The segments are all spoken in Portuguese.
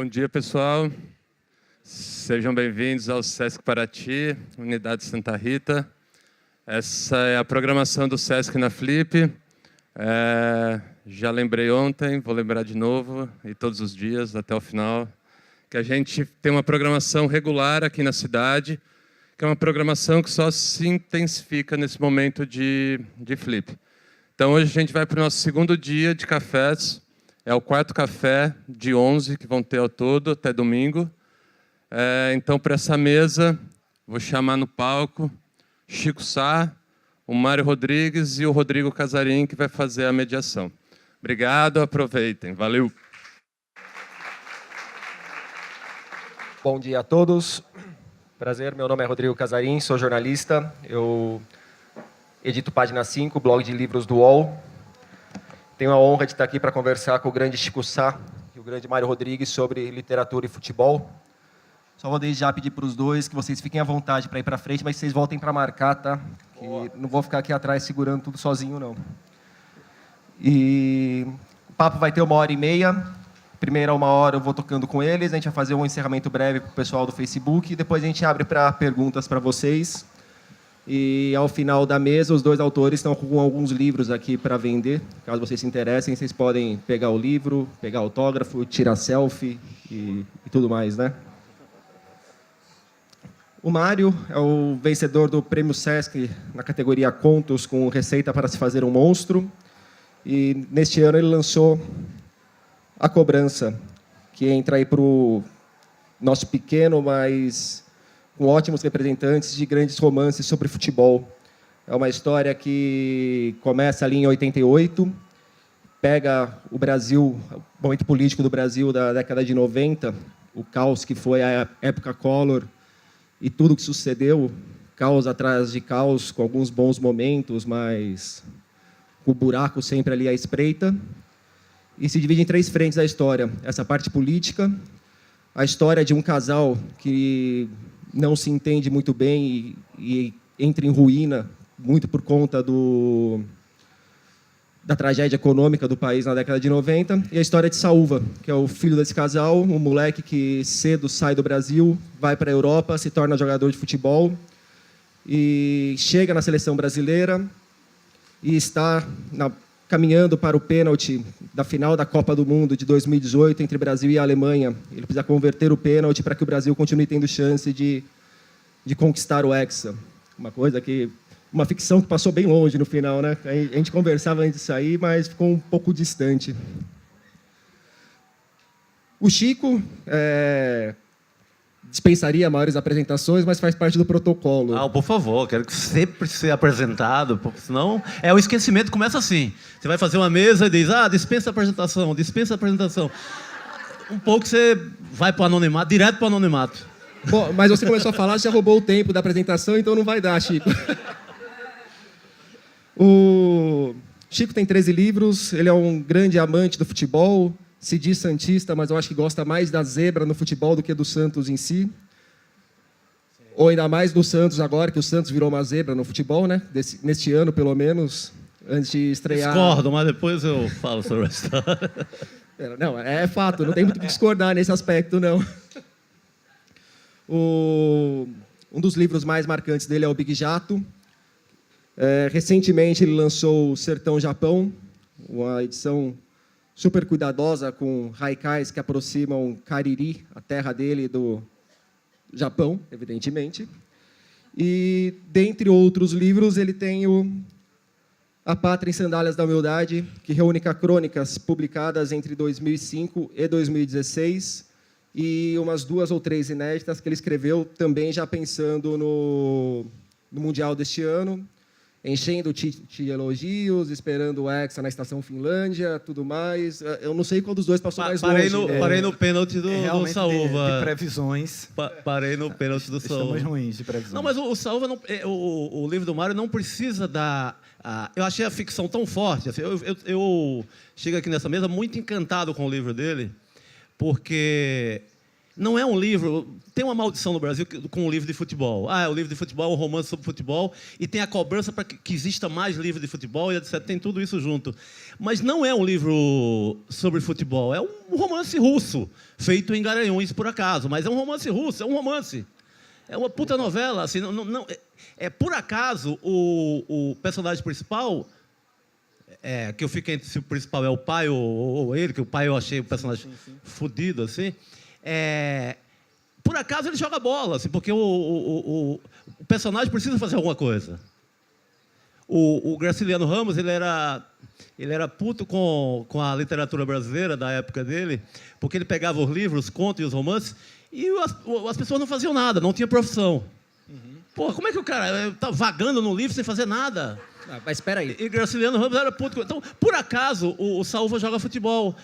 Bom dia, pessoal. Sejam bem-vindos ao Sesc Paraty, Unidade Santa Rita. Essa é a programação do Sesc na Flip. Já lembrei ontem, vou lembrar de novo, e todos os dias, até o final, que a gente tem uma programação regular aqui na cidade, que é uma programação que só se intensifica nesse momento de Flip. Então, hoje a gente vai para o nosso segundo dia de cafés. É o quarto café de 11 que vão ter ao todo, até domingo. Então, para essa mesa, vou chamar no palco Chico Sá, o Mário Rodrigues e o Rodrigo Casarim, que vai fazer a mediação. Obrigado, aproveitem. Valeu! Bom dia a todos. Prazer, meu nome é Rodrigo Casarim, sou jornalista. Eu edito Página 5, blog de livros do UOL. Tenho a honra de estar aqui para conversar com o grande Chico Sá e o grande Mário Rodrigues sobre literatura e futebol. Só vou desde já pedir para os dois que vocês fiquem à vontade para ir para frente, mas vocês voltem para marcar, tá? Que não vou ficar aqui atrás segurando tudo sozinho, não. E o papo vai ter 1h30. Primeira 1 hora eu vou tocando com eles, a gente vai fazer um encerramento breve para o pessoal do Facebook, e depois a gente abre para perguntas para vocês. E ao final da mesa, os dois autores estão com alguns livros aqui para vender. Caso vocês se interessem, vocês podem pegar o livro, pegar autógrafo, tirar selfie e tudo mais, né? O Mário é o vencedor do Prêmio Sesc na categoria Contos com Receita para se Fazer um Monstro. E neste ano ele lançou A Cobrança, que entra aí para o nosso pequeno, mas com ótimos representantes de grandes romances sobre futebol. É uma história que começa ali em 88, pega o Brasil, o momento político do Brasil da década de 90, o caos que foi a época Collor e tudo que sucedeu, caos atrás de caos, com alguns bons momentos, mas com o buraco sempre ali à espreita. E se divide em 3 frentes a história. Essa parte política, a história de um casal que não se entende muito bem e entra em ruína, muito por conta da tragédia econômica do país na década de 90, e a história de Saúva, que é o filho desse casal, um moleque que cedo sai do Brasil, vai para a Europa, se torna jogador de futebol, e chega na seleção brasileira, e está caminhando para o pênalti da final da Copa do Mundo de 2018 entre Brasil e Alemanha. Ele precisa converter o pênalti para que o Brasil continue tendo chance de conquistar o Hexa. Uma ficção que passou bem longe no final, né? A gente conversava antes de sair, mas ficou um pouco distante. O Chico dispensaria maiores apresentações, mas faz parte do protocolo. Por favor, quero que sempre seja apresentado, porque senão o esquecimento começa assim. Você vai fazer uma mesa e diz, dispensa a apresentação, dispensa a apresentação. Um pouco você vai para o anonimato, direto para o anonimato. Bom, mas você começou a falar, já roubou o tempo da apresentação, então não vai dar, Chico. O Chico tem 13 livros, ele é um grande amante do futebol, se diz santista, mas eu acho que gosta mais da zebra no futebol do que do Santos em si. Ou ainda mais do Santos agora, que o Santos virou uma zebra no futebol, né? Neste ano, pelo menos, antes de estrear... Discordo, mas depois eu falo sobre a história. Não, é fato, não tem muito o que discordar nesse aspecto, não. Um dos livros mais marcantes dele é o Big Jato. Recentemente ele lançou o Sertão Japão, uma edição super cuidadosa, com haikais que aproximam Cariri, a terra dele, do Japão, evidentemente. E, dentre outros livros, ele tem A Pátria em Sandálias da Humildade, que reúne crônicas publicadas entre 2005 e 2016, e umas 2 ou 3 inéditas que ele escreveu também já pensando no Mundial deste ano, enchendo o Tite de elogios, esperando o Hexa na Estação Finlândia, tudo mais. Eu não sei qual dos dois passou mais longe. Parei no pênalti do Saúva. De previsões. Parei no pênalti do Saúva. Estamos ruins de previsões. Não, mas o Saúva, o livro do Mário não precisa dar... eu achei a ficção tão forte. Assim, eu chego aqui nessa mesa muito encantado com o livro dele, porque Não é um livro... Tem uma maldição no Brasil com o livro de futebol. O livro de futebol é um romance sobre futebol e tem a cobrança para que exista mais livro de futebol e etc. Tem tudo isso junto. Mas não é um livro sobre futebol. É um romance russo, feito em Garanhuns, por acaso. Mas é um romance russo, é um romance. É uma puta novela. Assim, por acaso, o personagem principal... que eu fico entre se o principal é o pai ou ele, que o pai eu achei o personagem fodido, assim. Por acaso ele joga bola, assim, porque o personagem precisa fazer alguma coisa. O Graciliano Ramos, ele era puto com a literatura brasileira da época dele, porque ele pegava os livros, os contos e os romances, e as pessoas não faziam nada, não tinha profissão. Pô, como é que o cara tá vagando no livro sem fazer nada? Mas espera aí. E Graciliano Ramos era puto. Então, por acaso, o Saúva joga futebol.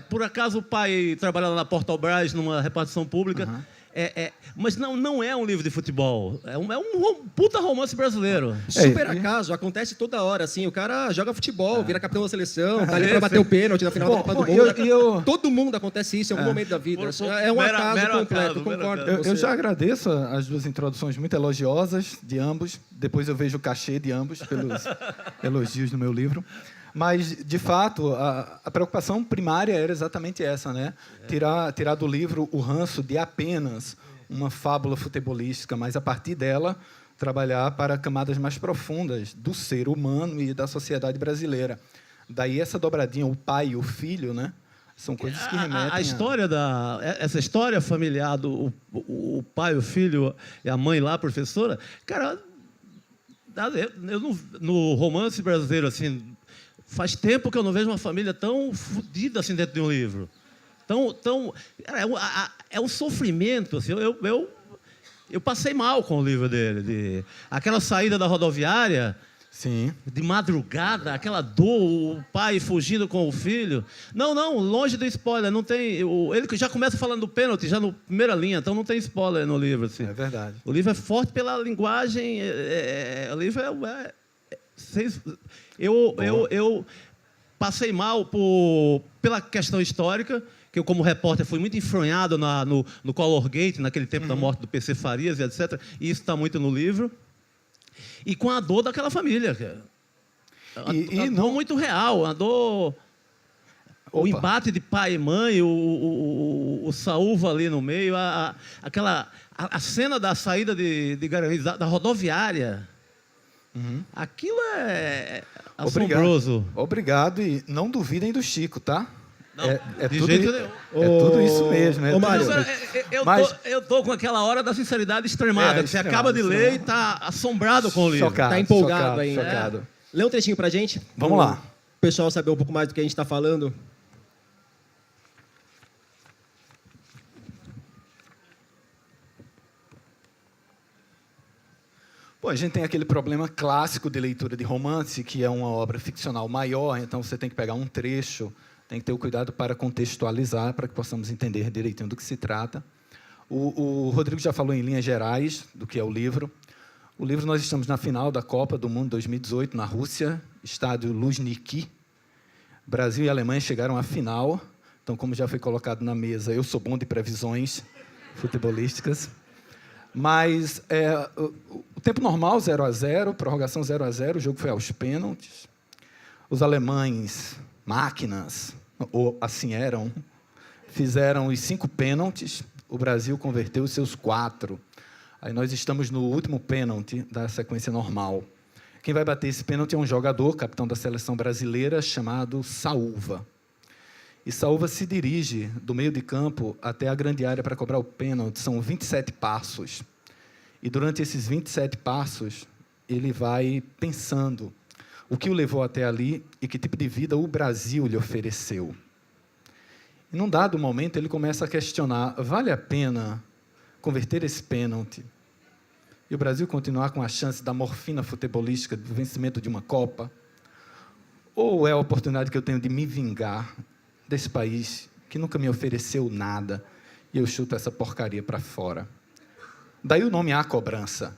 Por acaso, o pai trabalha lá na Portobras, numa repartição pública. Mas não é um livro de futebol. É um puta romance brasileiro. Super acaso, acontece toda hora, assim. O cara joga futebol, vira capitão da seleção, tá ali pra bater o pênalti na final da Copa do Mundo. Todo mundo acontece isso em algum momento da vida. É um acaso completo, concordo com você. Eu já agradeço as duas introduções muito elogiosas de ambos. Depois eu vejo o cachê de ambos pelos elogios no meu livro. Mas, de fato, a preocupação primária era exatamente essa, né? Tirar do livro o ranço de apenas uma fábula futebolística, mas, a partir dela, trabalhar para camadas mais profundas do ser humano e da sociedade brasileira. Daí essa dobradinha, o pai e o filho, né? São coisas que remetem essa história familiar do o pai, o filho e a mãe lá, a professora, cara, no romance brasileiro, assim... Faz tempo que eu não vejo uma família tão fodida assim dentro de um livro. É um sofrimento. Assim, eu passei mal com o livro dele. Aquela saída da rodoviária, sim, de madrugada, aquela dor, o pai fugindo com o filho. Não, longe do spoiler. Não tem, ele já começa falando do pênalti, já na primeira linha, então não tem spoiler no livro. Assim. É verdade. O livro é forte pela linguagem. O livro Eu passei mal pela questão histórica, que eu, como repórter, fui muito enfronhado no Color Gate, naquele tempo da morte do PC Farias e etc. E isso está muito no livro. E com a dor daquela família. A dor muito real, a dor... O embate de pai e mãe, o Saúva ali no meio, a cena da saída de Garanhuns, da rodoviária... Aquilo é assombroso. Obrigado, e não duvidem do Chico, tá? Não, de jeito nenhum. É tudo isso mesmo. Eu estou com aquela hora da sinceridade extremada. Você acaba de ler e está assombrado com o livro. Está empolgado ainda. Chocado. Lê um trechinho pra gente? Vamos lá. O pessoal saber um pouco mais do que a gente está falando. Bom, a gente tem aquele problema clássico de leitura de romance, que é uma obra ficcional maior, então você tem que pegar um trecho, tem que ter o cuidado para contextualizar, para que possamos entender direitinho do que se trata. O Rodrigo já falou em linhas gerais do que é o livro. O livro, nós estamos na final da Copa do Mundo 2018, na Rússia, estádio Luzhniki. Brasil e Alemanha chegaram à final. Então, como já foi colocado na mesa, eu sou bom de previsões futebolísticas. Mas o tempo normal, 0-0, prorrogação 0-0, o jogo foi aos pênaltis. Os alemães, máquinas, ou assim eram, fizeram os 5 pênaltis, o Brasil converteu os seus 4. Aí nós estamos no último pênalti da sequência normal. Quem vai bater esse pênalti é um jogador, capitão da seleção brasileira, chamado Saúva. E Saúva se dirige do meio de campo até a grande área para cobrar o pênalti. São 27 passos. E durante esses 27 passos, ele vai pensando o que o levou até ali e que tipo de vida o Brasil lhe ofereceu. E num dado momento, ele começa a questionar, vale a pena converter esse pênalti e o Brasil continuar com a chance da morfina futebolística do vencimento de uma Copa? Ou é a oportunidade que eu tenho de me vingar desse país que nunca me ofereceu nada e eu chuto essa porcaria para fora? Daí o nome A Cobrança,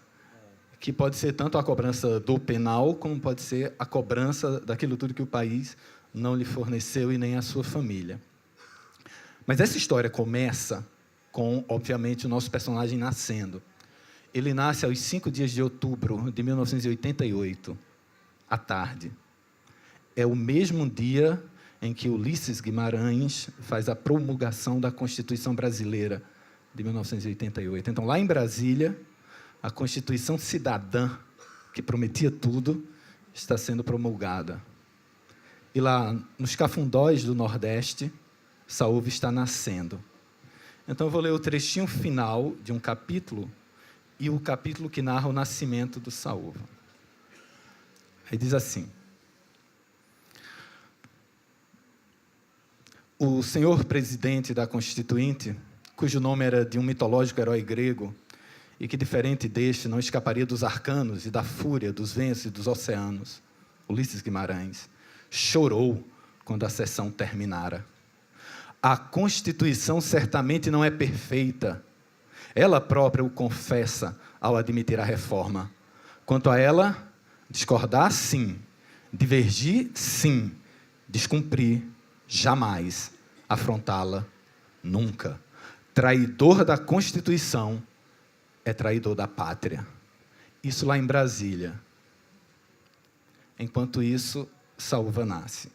que pode ser tanto a cobrança do penal, como pode ser a cobrança daquilo tudo que o país não lhe forneceu e nem a sua família. Mas essa história começa com, obviamente, o nosso personagem nascendo. Ele nasce aos 5 dias de outubro de 1988, à tarde. É o mesmo dia em que Ulisses Guimarães faz a promulgação da Constituição Brasileira de 1988. Então, lá em Brasília, a Constituição Cidadã, que prometia tudo, está sendo promulgada. E lá, nos Cafundós do Nordeste, Saúva está nascendo. Então, eu vou ler o trechinho final de um capítulo e o capítulo que narra o nascimento do Saúva. Aí diz assim: o senhor presidente da Constituinte, cujo nome era de um mitológico herói grego, e que, diferente deste, não escaparia dos arcanos e da fúria dos ventos e dos oceanos, Ulisses Guimarães, chorou quando a sessão terminara. A Constituição certamente não é perfeita. Ela própria o confessa ao admitir a reforma. Quanto a ela, discordar, sim. Divergir, sim. Descumprir, jamais. Afrontá-la, nunca. Traidor da Constituição é traidor da pátria. Isso lá em Brasília. Enquanto isso, Saúva nasce.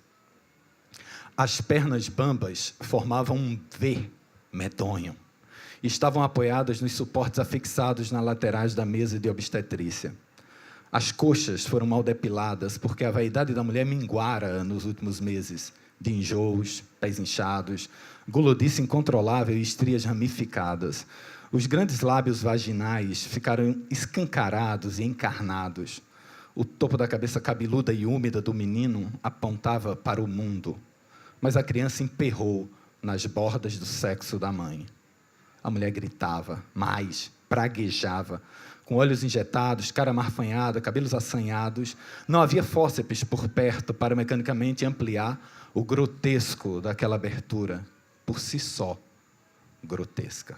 As pernas bambas formavam um V medonho. Estavam apoiadas nos suportes afixados nas laterais da mesa de obstetrícia. As coxas foram mal depiladas, porque a vaidade da mulher minguara nos últimos meses, de enjoos, pés inchados, gulodice incontrolável e estrias ramificadas. Os grandes lábios vaginais ficaram escancarados e encarnados. O topo da cabeça cabeluda e úmida do menino apontava para o mundo, mas a criança emperrou nas bordas do sexo da mãe. A mulher gritava, mais, praguejava, com olhos injetados, cara marfanhada, cabelos assanhados. Não havia fórceps por perto para mecanicamente ampliar o grotesco daquela abertura, por si só, grotesca.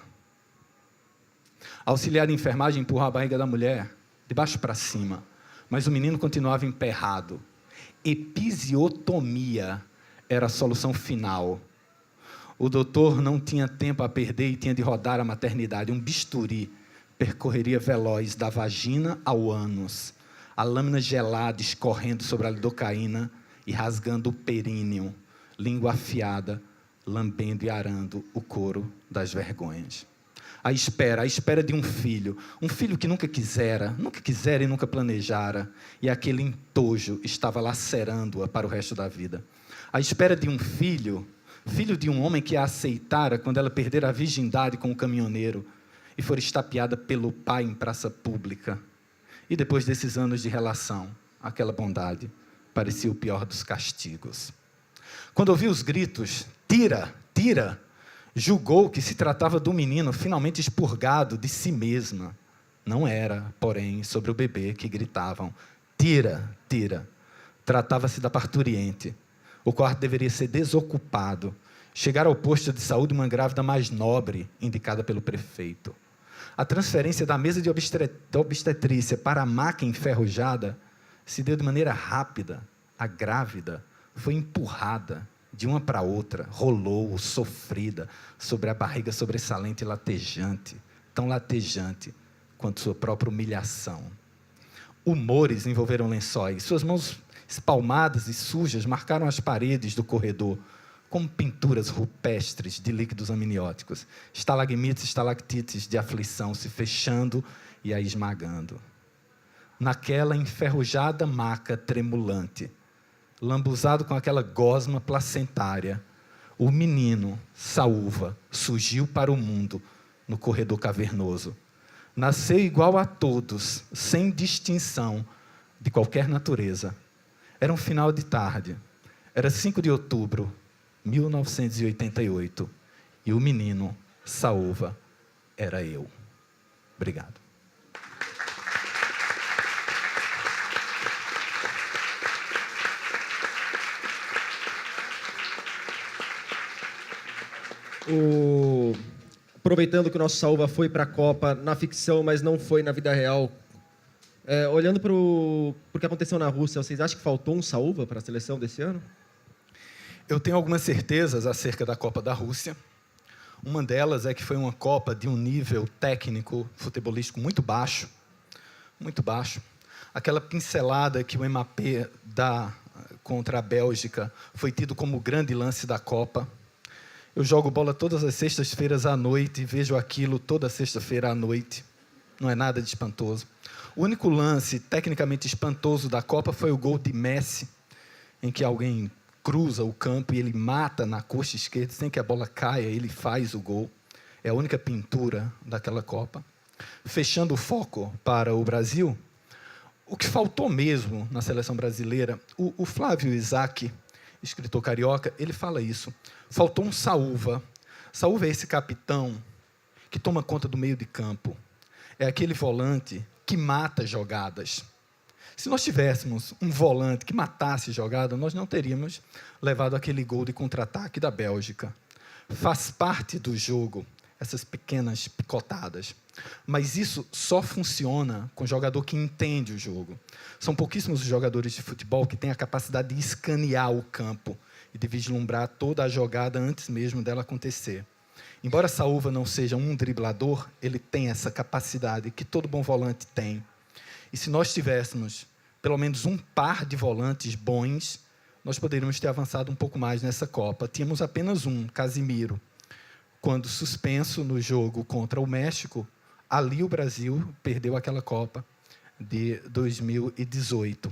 A auxiliar de enfermagem empurrou a barriga da mulher, de baixo para cima, mas o menino continuava emperrado. Episiotomia era a solução final. O doutor não tinha tempo a perder e tinha de rodar a maternidade. Um bisturi percorreria veloz da vagina ao ânus, a lâmina gelada escorrendo sobre a lidocaína e rasgando o períneo, língua afiada, lambendo e arando o couro das vergonhas. A espera de um filho que nunca quisera e nunca planejara, e aquele entojo estava lacerando-a para o resto da vida. A espera de um filho de um homem que a aceitara quando ela perdera a virgindade com o caminhoneiro e for estapeada pelo pai em praça pública. E depois desses anos de relação, aquela bondade parecia o pior dos castigos. Quando ouviu os gritos, tira, tira, julgou que se tratava do menino finalmente expurgado de si mesma. Não era, porém, sobre o bebê que gritavam, tira, tira. Tratava-se da parturiente. O quarto deveria ser desocupado. Chegar ao posto de saúde uma grávida mais nobre, indicada pelo prefeito. A transferência da mesa de obstetrícia para a maca enferrujada se deu de maneira rápida. A grávida foi empurrada de uma para outra, rolou, sofrida, sobre a barriga sobressalente e latejante, tão latejante quanto sua própria humilhação. Humores envolveram lençóis, suas mãos espalmadas e sujas marcaram as paredes do corredor, como pinturas rupestres de líquidos amnióticos, estalagmites e estalactites de aflição se fechando e a esmagando. Naquela enferrujada maca tremulante, lambuzado com aquela gosma placentária, o menino, Saúva, surgiu para o mundo no corredor cavernoso. Nasceu igual a todos, sem distinção de qualquer natureza. Era um final de tarde. Era 5 de outubro, 1988. E o menino, Saúva, era eu. Obrigado. Aproveitando que o nosso Saúva foi para a Copa na ficção, mas não foi na vida real, olhando para o que aconteceu na Rússia, vocês acham que faltou um Saúva para a seleção desse ano? Eu tenho algumas certezas acerca da Copa da Rússia. Uma delas é que foi uma Copa de um nível técnico futebolístico muito baixo. Muito baixo. Aquela pincelada que o Mbappé dá contra a Bélgica foi tido como o grande lance da Copa. Eu jogo bola todas as sextas-feiras à noite e vejo aquilo toda sexta-feira à noite. Não é nada de espantoso. O único lance tecnicamente espantoso da Copa foi o gol de Messi, em que alguém cruza o campo e ele mata na coxa esquerda, sem que a bola caia, ele faz o gol. É a única pintura daquela Copa. Fechando o foco para o Brasil, o que faltou mesmo na seleção brasileira, o Flávio Isaac, escritor carioca, ele fala isso. Faltou um Saúva. Saúva é esse capitão que toma conta do meio de campo. É aquele volante que mata jogadas. Se nós tivéssemos um volante que matasse jogada, nós não teríamos levado aquele gol de contra-ataque da Bélgica. Faz parte do jogo essas pequenas picotadas. Mas isso só funciona com jogador que entende o jogo. São pouquíssimos os jogadores de futebol que têm a capacidade de escanear o campo e de vislumbrar toda a jogada antes mesmo dela acontecer. Embora Saúva não seja um driblador, ele tem essa capacidade que todo bom volante tem. E se nós tivéssemos pelo menos um par de volantes bons, nós poderíamos ter avançado um pouco mais nessa Copa. Tínhamos apenas um, Casimiro. Quando suspenso no jogo contra o México, ali o Brasil perdeu aquela Copa de 2018.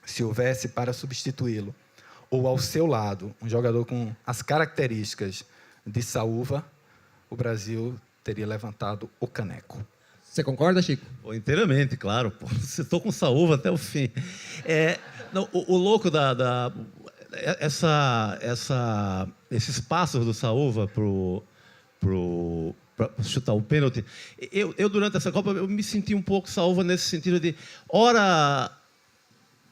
Se houvesse para substituí-lo, ou ao seu lado, um jogador com as características de Saúva, o Brasil teria levantado o caneco. Você concorda, Chico? Pô, inteiramente, claro. Pô. Você estou com Saúva até o fim. Não, o louco esses passos do Saúva para chutar o pênalti, eu, durante essa Copa, eu me senti um pouco Saúva nesse sentido de, ora,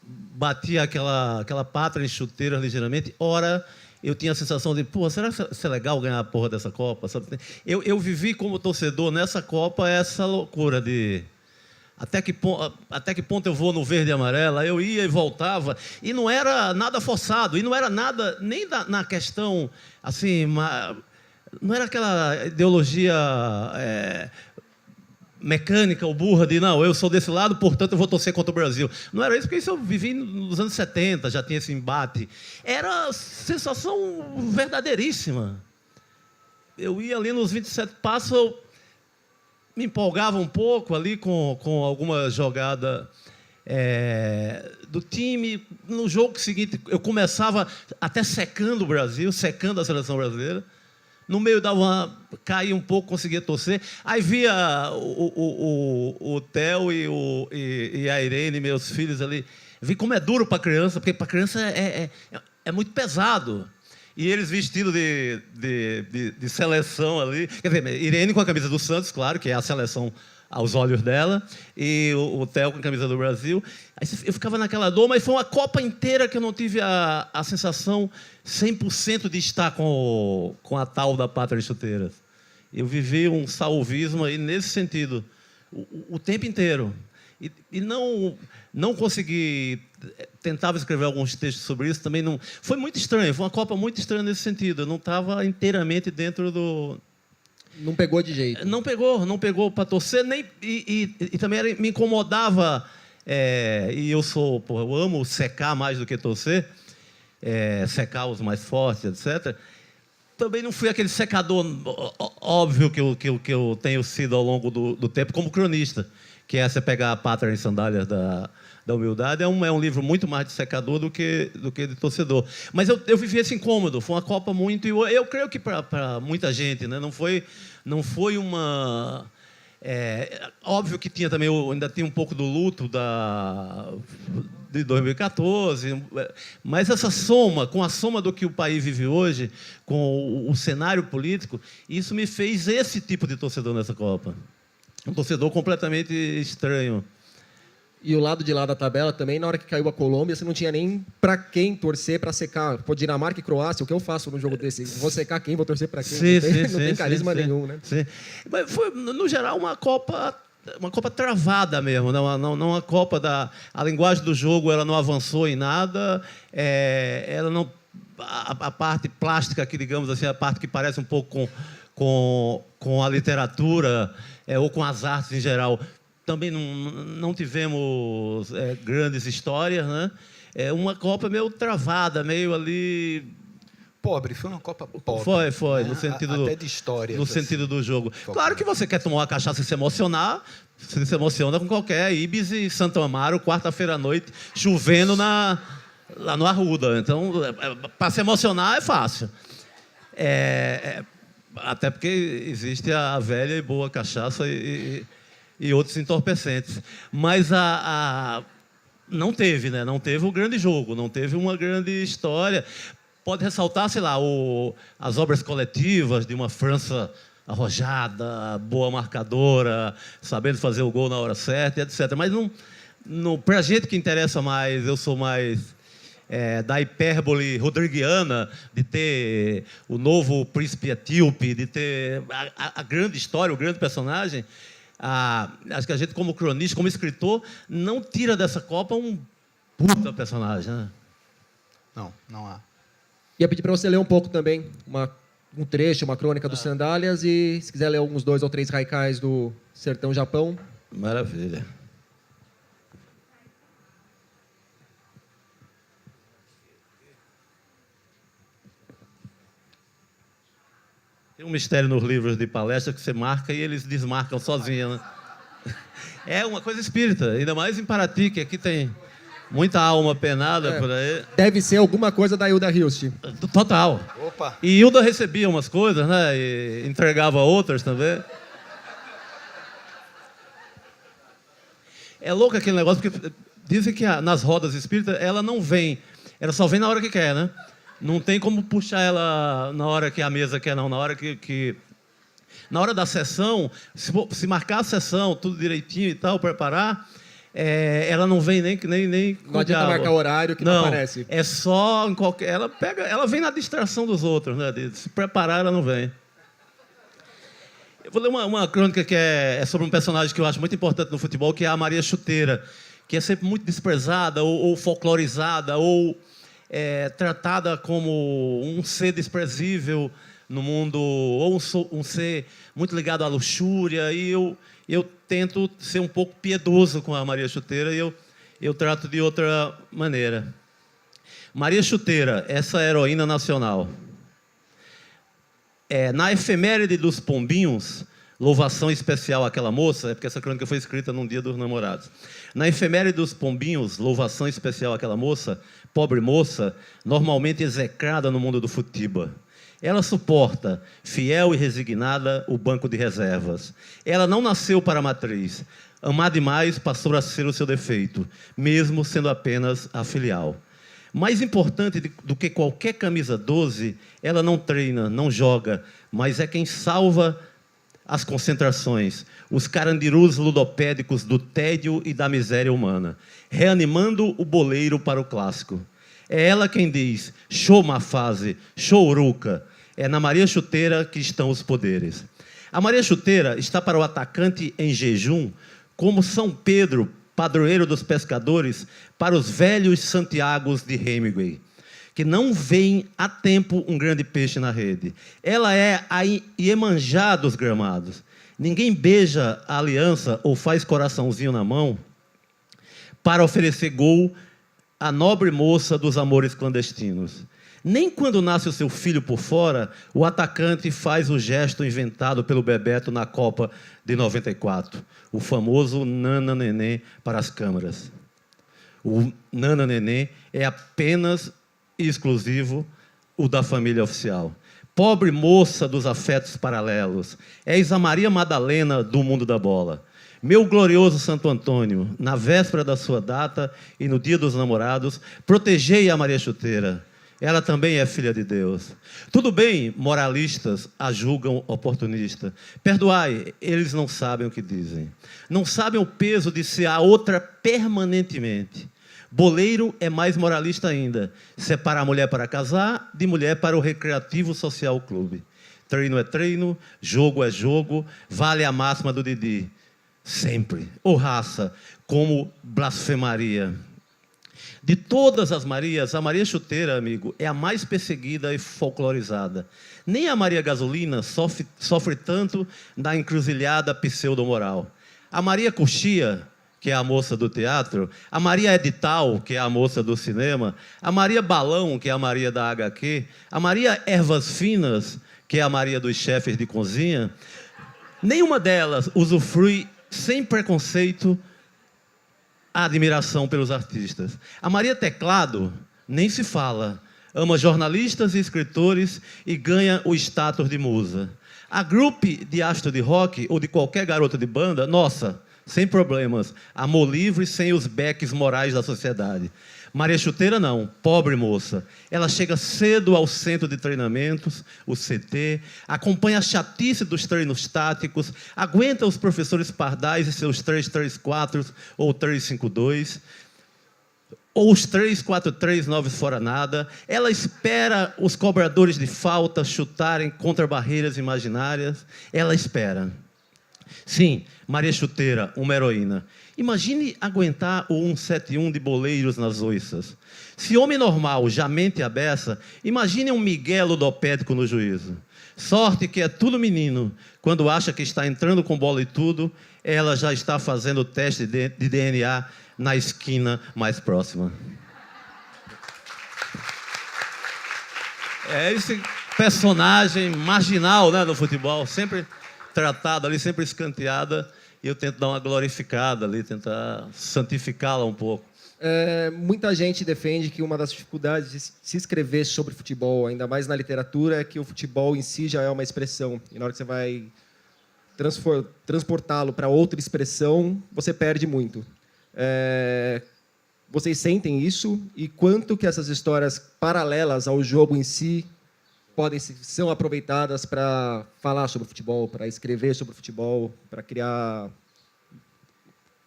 batia aquela pátria em chuteiras ligeiramente, ora, eu tinha a sensação de, pô, será que é legal ganhar a porra dessa Copa? Sabe? Eu vivi como torcedor nessa Copa essa loucura de até que ponto eu vou no verde e amarelo. Eu ia e voltava, e não era nada forçado, e não era nada nem na questão, assim, não era aquela ideologia mecânica ou burra de, não, eu sou desse lado, portanto eu vou torcer contra o Brasil. Não era isso, porque isso eu vivi nos anos 70, já tinha esse embate. Era sensação verdadeiríssima. Eu ia ali nos 27 passos, eu me empolgava um pouco ali com alguma jogada do time. No jogo seguinte, eu começava até secando o Brasil, secando a seleção brasileira. No meio caía um pouco, conseguia torcer. Aí via o Theo e a Irene, meus filhos ali. Vi como é duro para criança, porque para criança é muito pesado. E eles vestidos de seleção ali. Quer dizer, Irene com a camisa do Santos, claro, que é a seleção aos olhos dela, e o Theo com a camisa do Brasil. Aí eu ficava naquela dor, mas foi uma Copa inteira que eu não tive a sensação 100% de estar com a tal da pátria de chuteiras. Eu vivi um salvismo aí nesse sentido, o tempo inteiro. E não consegui. Tentava escrever alguns textos sobre isso, também não. Foi muito estranho, foi uma Copa muito estranha nesse sentido. Eu não estava inteiramente dentro do. Não pegou de jeito. Não pegou para torcer, e também me incomodava. E eu amo secar mais do que torcer, secar os mais fortes, etc. Também não fui aquele secador óbvio que eu tenho sido ao longo do tempo como cronista, que é você pegar a Pátria em Sandálias da Humildade. É um livro muito mais de secador do que de torcedor. Mas eu vivi esse incômodo. Foi uma Copa muito... Eu creio que para muita gente, né, não foi uma... óbvio que tinha também, ainda tinha um pouco do luto de 2014, mas essa soma, com a soma do que o país vive hoje, com o cenário político, isso me fez esse tipo de torcedor nessa Copa. Um torcedor completamente estranho. E o lado de lá da tabela também, na hora que caiu a Colômbia, você não tinha nem para quem torcer para secar. Pô, Dinamarca e Croácia, o que eu faço num jogo desse? Vou secar quem? Vou torcer para quem? Não tem carisma nenhum, né? Sim. Mas foi, no geral, uma Copa travada mesmo. Não uma Copa a linguagem do jogo, ela não avançou em nada. Ela não... A parte plástica, que digamos assim, a parte que parece um pouco com a literatura ou com as artes em geral. Também não tivemos grandes histórias, né? É uma Copa meio travada, meio ali... Pobre, foi uma Copa pobre. Foi, né? no sentido até de história. no sentido do jogo. Claro que você quer tomar uma cachaça e se emocionar, você se emociona com qualquer Ibis e Santo Amaro, quarta-feira à noite, chovendo lá no Arruda. Então, para se emocionar é fácil. Até porque existe a velha e boa cachaça e outros entorpecentes. Mas não teve, né? Não teve um grande jogo, não teve uma grande história. Pode ressaltar, sei lá, as obras coletivas de uma França arrojada, boa marcadora, sabendo fazer o gol na hora certa, etc. Mas para a gente que interessa mais, eu sou mais da hipérbole rodriguiana, de ter o novo príncipe etíope, de ter a grande história, o grande personagem. Acho que a gente, como cronista, como escritor, não tira dessa Copa um puta personagem, né? Não há. Ia pedir para você ler um pouco também, um trecho, uma crônica dos Sandálias, e se quiser ler alguns 2 ou 3 haikais do Sertão Japão. Maravilha. Tem um mistério nos livros de palestra que você marca e eles desmarcam sozinhos, né? É uma coisa espírita, ainda mais em Paraty, que aqui tem muita alma penada por aí. Deve ser alguma coisa da Hilda Hilst. Total. Opa! E Hilda recebia umas coisas, né? E entregava outras também. É louco aquele negócio, porque dizem que nas rodas espíritas ela não vem, ela só vem na hora que quer, né? Não tem como puxar ela na hora que a mesa quer, não. Na hora na hora da sessão, se marcar a sessão, tudo direitinho e tal, preparar, ela não vem nem Não adianta marcar o horário que não aparece. É só em qualquer... Ela vem na distração dos outros, né? De se preparar, ela não vem. Eu vou ler uma crônica que é sobre um personagem que eu acho muito importante no futebol, que é a Maria Chuteira, que é sempre muito desprezada ou folclorizada, ou tratada como um ser desprezível no mundo, ou um ser muito ligado à luxúria, e eu tento ser um pouco piedoso com a Maria Chuteira, e eu trato de outra maneira. Maria Chuteira, essa heroína nacional. Na efeméride dos pombinhos, louvação especial àquela moça, porque essa crônica foi escrita num dia dos namorados. Na efeméride dos pombinhos, louvação especial àquela moça, pobre moça, normalmente execrada no mundo do futiba. Ela suporta, fiel e resignada, o banco de reservas. Ela não nasceu para a matriz. Amar demais passou a ser o seu defeito, mesmo sendo apenas a filial. Mais importante do que qualquer camisa 12, ela não treina, não joga, mas é quem salva as concentrações, os carandirus ludopédicos do tédio e da miséria humana, reanimando o boleiro para o clássico. É ela quem diz, show má fase, show uruca. É na Maria Chuteira que estão os poderes. A Maria Chuteira está para o atacante em jejum, como São Pedro, padroeiro dos pescadores, para os velhos Santiagos de Hemingway, que não veem há tempo um grande peixe na rede. Ela é a Iemanjá dos gramados. Ninguém beija a aliança ou faz coraçãozinho na mão para oferecer gol à nobre moça dos amores clandestinos. Nem quando nasce o seu filho por fora, o atacante faz o gesto inventado pelo Bebeto na Copa de 94, o famoso Nana Nenê para as câmeras. O Nana Nenê é apenas e exclusivo o da família oficial. Pobre moça dos afetos paralelos, és a Maria Madalena do mundo da bola. Meu glorioso Santo Antônio, na véspera da sua data e no dia dos namorados, protegei a Maria Chuteira. Ela também é filha de Deus. Tudo bem, moralistas a julgam oportunista. Perdoai, eles não sabem o que dizem. Não sabem o peso de ser a outra permanentemente. Boleiro é mais moralista ainda. Separa a mulher para casar, de mulher para o recreativo social clube. Treino é treino, jogo é jogo, vale a máxima do Didi. Sempre. Ou raça, como blasfemaria. De todas as Marias, a Maria Chuteira, amigo, é a mais perseguida e folclorizada. Nem a Maria Gasolina sofre tanto na encruzilhada pseudo-moral. A Maria Coxia, que é a moça do teatro, a Maria Edital, que é a moça do cinema, a Maria Balão, que é a Maria da HQ, a Maria Ervas Finas, que é a Maria dos chefes de cozinha, nenhuma delas usufrui sem preconceito a admiração pelos artistas. A Maria Teclado nem se fala, ama jornalistas e escritores e ganha o status de musa. A grupe de astro de rock ou de qualquer garota de banda, nossa, sem problemas, amor livre sem os beques morais da sociedade. Maria Chuteira não, pobre moça. Ela chega cedo ao centro de treinamentos, o CT, acompanha a chatice dos treinos táticos, aguenta os professores pardais e seus 3-3-4 ou 3-5-2, ou os 3-4-3 noves fora nada. Ela espera os cobradores de falta chutarem contra barreiras imaginárias. Ela espera. Sim, Maria Chuteira, uma heroína. Imagine aguentar o 171 de boleiros nas oiças. Se homem normal já mente a beça, imagine um Miguel ludopédico no juízo. Sorte que é tudo menino. Quando acha que está entrando com bola e tudo, ela já está fazendo o teste de DNA na esquina mais próxima. É esse personagem marginal, né, no futebol, sempre tratada ali, sempre escanteada, e eu tento dar uma glorificada ali, tentar santificá-la um pouco. Muita gente defende que uma das dificuldades de se escrever sobre futebol, ainda mais na literatura, é que o futebol em si já é uma expressão. E na hora que você vai transportá-lo para outra expressão, você perde muito. Vocês sentem isso? E quanto que essas histórias paralelas ao jogo em si são aproveitadas para falar sobre futebol, para escrever sobre futebol, para criar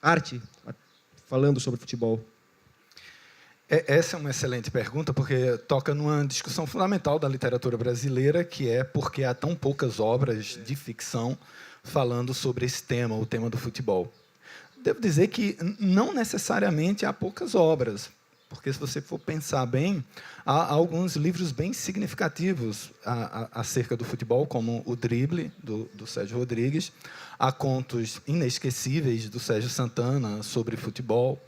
arte falando sobre futebol? Essa é uma excelente pergunta, porque toca numa discussão fundamental da literatura brasileira, que é porque há tão poucas obras de ficção falando sobre esse tema, o tema do futebol. Devo dizer que não necessariamente há poucas obras, porque, se você for pensar bem, há alguns livros bem significativos acerca do futebol, como O Drible, do Sérgio Rodrigues. Há contos inesquecíveis do Sérgio Santana sobre futebol.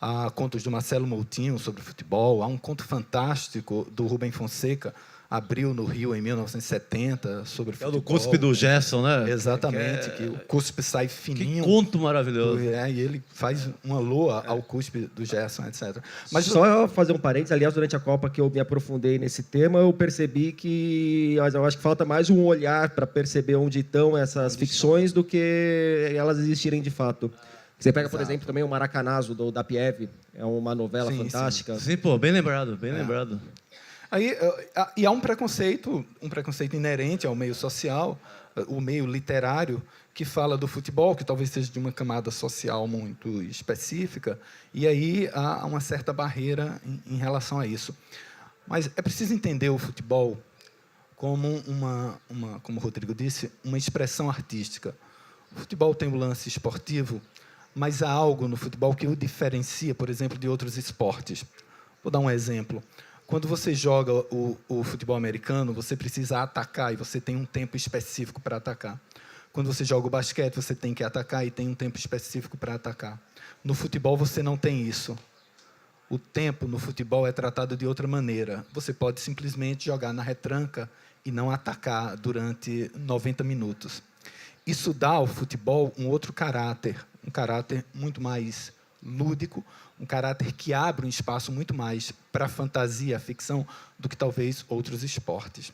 Há contos do Marcelo Moutinho sobre futebol. Há um conto fantástico do Rubem Fonseca, Abril no Rio, em 1970, sobre futebol. É o do cuspe do Gerson, né? Exatamente, que o cuspe sai fininho. Que conto maravilhoso. E ele faz uma loa ao cuspe do Gerson, etc. Mas só fazer um parênteses, aliás, durante a Copa que eu me aprofundei nesse tema, eu percebi que eu acho que falta mais um olhar para perceber onde estão essas ficções do que elas existirem de fato. Você pega, por exemplo, também o Maracanazo, da Pieve, é uma novela fantástica. Sim, pô, bem lembrado, bem lembrado. E há um preconceito inerente ao meio social, o meio literário, que fala do futebol, que talvez seja de uma camada social muito específica, e aí há uma certa barreira em relação a isso. Mas é preciso entender o futebol como como o Rodrigo disse, uma expressão artística. O futebol tem o lance esportivo, mas há algo no futebol que o diferencia, por exemplo, de outros esportes. Vou dar um exemplo. Quando você joga o futebol americano, você precisa atacar e você tem um tempo específico para atacar. Quando você joga o basquete, você tem que atacar e tem um tempo específico para atacar. No futebol, você não tem isso. O tempo no futebol é tratado de outra maneira. Você pode simplesmente jogar na retranca e não atacar durante 90 minutos. Isso dá ao futebol um outro caráter, um caráter muito mais lúdico, um caráter que abre um espaço muito mais para a fantasia, a ficção, do que talvez outros esportes.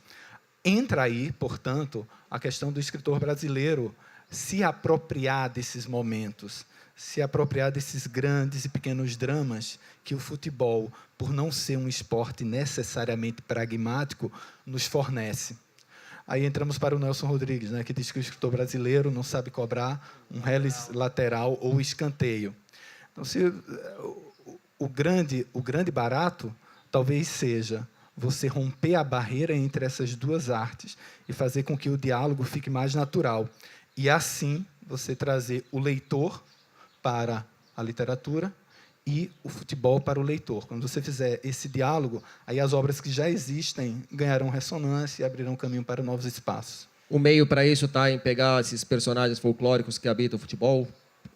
Entra aí, portanto, a questão do escritor brasileiro se apropriar desses momentos, se apropriar desses grandes e pequenos dramas que o futebol, por não ser um esporte necessariamente pragmático, nos fornece. Aí entramos para o Nelson Rodrigues, né, que diz que o escritor brasileiro não sabe cobrar um reles lateral ou escanteio. Então, o grande barato talvez seja você romper a barreira entre essas duas artes e fazer com que o diálogo fique mais natural. E, assim, você trazer o leitor para a literatura e o futebol para o leitor. Quando você fizer esse diálogo, aí as obras que já existem ganharão ressonância e abrirão caminho para novos espaços. O meio para isso está em pegar esses personagens folclóricos que habitam o futebol.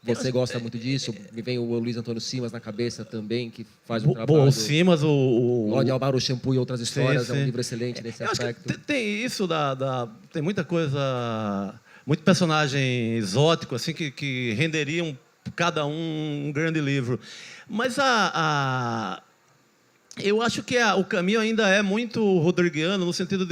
Você gosta muito disso? Me vem o Luiz Antônio Simas na cabeça também, que faz um trabalho... Bom, o Simas, o Lorde Álvaro Shampoo e Outras Histórias, sim. É um livro excelente nesse aspecto. Tem isso tem muita coisa, muito personagem exótico, assim, que renderiam cada um grande livro. Mas eu acho que o caminho ainda é muito rodriguiano, no sentido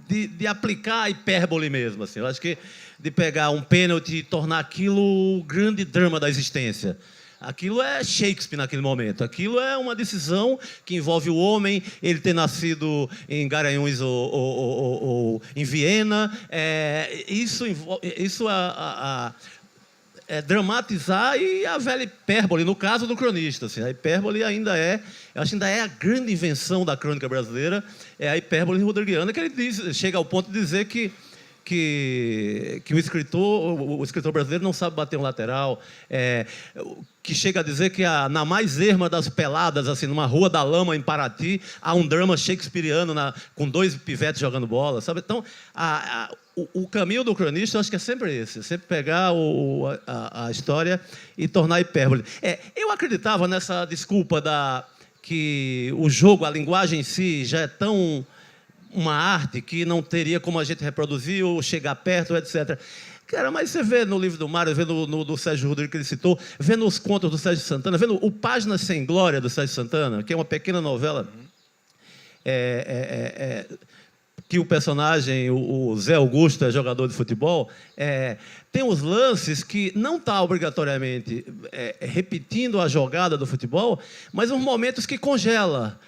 de aplicar a hipérbole mesmo. Assim. Eu acho que de pegar um pênalti e tornar aquilo o grande drama da existência. Aquilo é Shakespeare naquele momento. Aquilo é uma decisão que envolve o homem, ele ter nascido em Garanhuns ou em Viena. Isso é dramatizar e a velha hipérbole, no caso do cronista. Assim, a hipérbole eu acho que ainda é a grande invenção da crônica brasileira, é a hipérbole rodriguiana, que ele chega ao ponto de dizer que o escritor brasileiro não sabe bater um lateral, que chega a dizer que na mais erma das peladas, assim, numa rua da lama em Paraty, há um drama shakespeariano com 2 pivetes jogando bola, sabe? Então, o caminho do cronista, eu acho que é sempre esse, sempre pegar a história e tornar hipérbole. Eu acreditava nessa desculpa que o jogo, a linguagem em si, já é tão uma arte que não teria como a gente reproduzir ou chegar perto, etc. Cara, mas você vê no livro do Mário, vê do Sérgio Rodrigues que ele citou, vê nos contos do Sérgio Santana, vê o Páginas Sem Glória do Sérgio Santana, que é uma pequena novela que o personagem, o Zé Augusto, é jogador de futebol, tem os lances que não está obrigatoriamente repetindo a jogada do futebol, mas uns momentos que congela,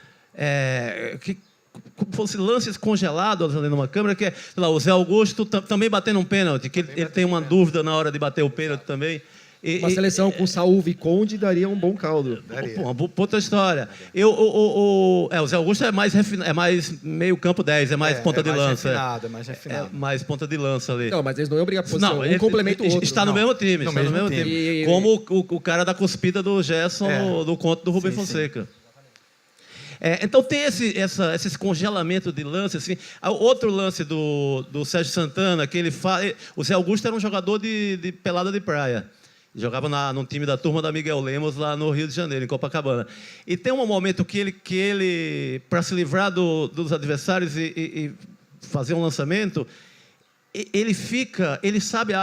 como fosse lances congelados ali numa câmera, que sei lá, o Zé Augusto também batendo um pênalti, que ele tem uma dúvida na hora de bater o pênalti também. Uma seleção com Saúl Viconde daria um bom caldo. Uma puta história. O Zé Augusto é mais meio campo 10, é mais ponta de lança. É mais refinado. É mais ponta de lança ali. Não, mas eles não iam brigar por posição. Não, um complementa o outro. Está no mesmo time. Está no mesmo time. Como o cara da cuspida do Gerson do conto do Rubem Fonseca. Então tem esse congelamento de lance. Assim. Outro lance do Sérgio Santana, que ele fala... O Zé Augusto era um jogador de pelada de praia. Jogava no time da turma da Miguel Lemos, lá no Rio de Janeiro, em Copacabana. E tem um momento que ele para se livrar dos adversários e fazer um lançamento, ele sabe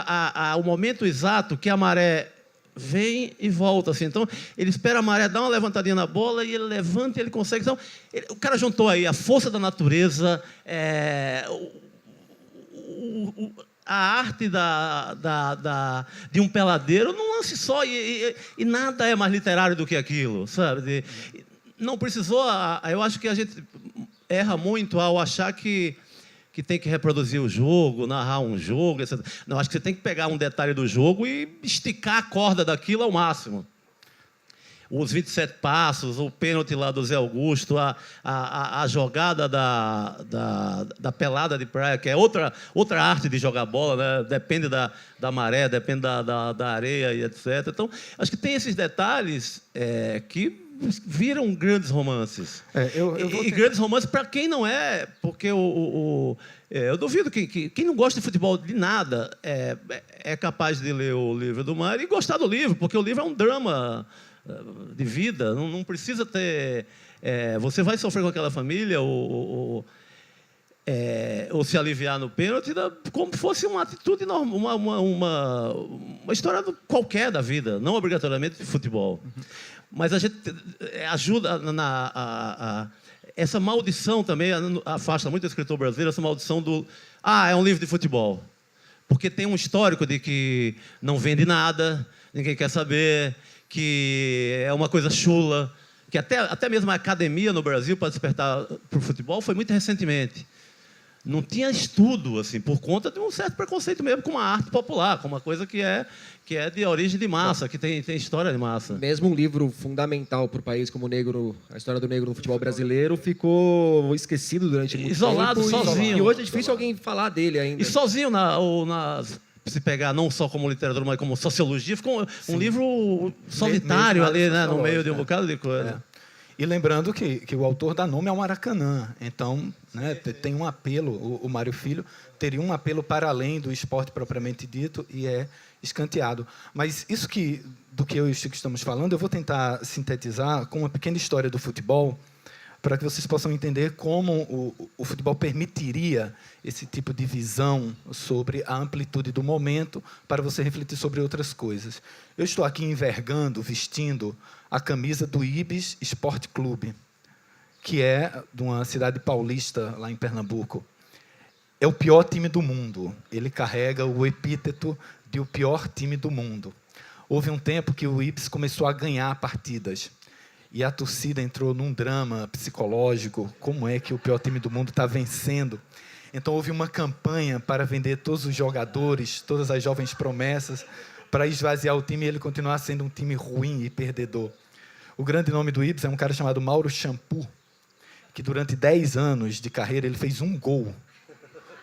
o momento exato que a maré vem e volta, assim. Então, ele espera a maré dar uma levantadinha na bola e ele levanta e ele consegue. Então, o cara juntou aí a força da natureza, a arte de um peladeiro num lance só, e nada é mais literário do que aquilo, sabe? Não precisou... Eu acho que a gente erra muito ao achar que tem que reproduzir o jogo, narrar um jogo, etc. Não, acho que você tem que pegar um detalhe do jogo e esticar a corda daquilo ao máximo. Os 27 passos, o pênalti lá do Zé Augusto, a jogada da pelada de praia, que é outra arte de jogar bola, né? Depende da maré, depende da areia e etc. Então, acho que tem esses detalhes que viram grandes romances. E grandes romances para quem não é, porque eu duvido que quem não gosta de futebol de nada é capaz de ler o livro do Mário e gostar do livro, porque o livro é um drama de vida, não precisa ter... você vai sofrer com aquela família ou se aliviar no pênalti como fosse uma atitude normal, uma história qualquer da vida, não obrigatoriamente de futebol. Mas a gente ajuda essa maldição também afasta muito o escritor brasileiro, essa maldição é um livro de futebol. Porque tem um histórico de que não vende nada, ninguém quer saber, que é uma coisa chula, que até mesmo a academia no Brasil para despertar para o futebol foi muito recentemente. Não tinha estudo, assim, por conta de um certo preconceito mesmo com a arte popular, com uma coisa que é de origem de massa, que tem história de massa. Mesmo um livro fundamental para o país como a história do negro no futebol brasileiro, ficou esquecido durante muito tempo. Sozinho. E hoje é difícil alguém falar dele ainda. E sozinho se pegar não só como literatura, mas como sociologia, ficou um livro solitário ali, né, no meio de um bocado de coisa. E lembrando que o autor dá nome ao Maracanã. Então, né, tem um apelo, o Mário Filho teria um apelo para além do esporte propriamente dito e é escanteado. Mas isso do que eu e o Chico estamos falando, eu vou tentar sintetizar com uma pequena história do futebol, para que vocês possam entender como o futebol permitiria esse tipo de visão sobre a amplitude do momento, para você refletir sobre outras coisas. Eu estou aqui envergando, vestindo a camisa do Ibis Esporte Clube, que é de uma cidade paulista, lá em Pernambuco. É o pior time do mundo. Ele carrega o epíteto de o pior time do mundo. Houve um tempo que o Ibis começou a ganhar partidas. E a torcida entrou num drama psicológico. Como é que o pior time do mundo está vencendo? Então, houve uma campanha para vender todos os jogadores, todas as jovens promessas, para esvaziar o time e ele continuar sendo um time ruim e perdedor. O grande nome do Ibis é um cara chamado Mauro Shampoo, que durante 10 anos de carreira ele fez um gol.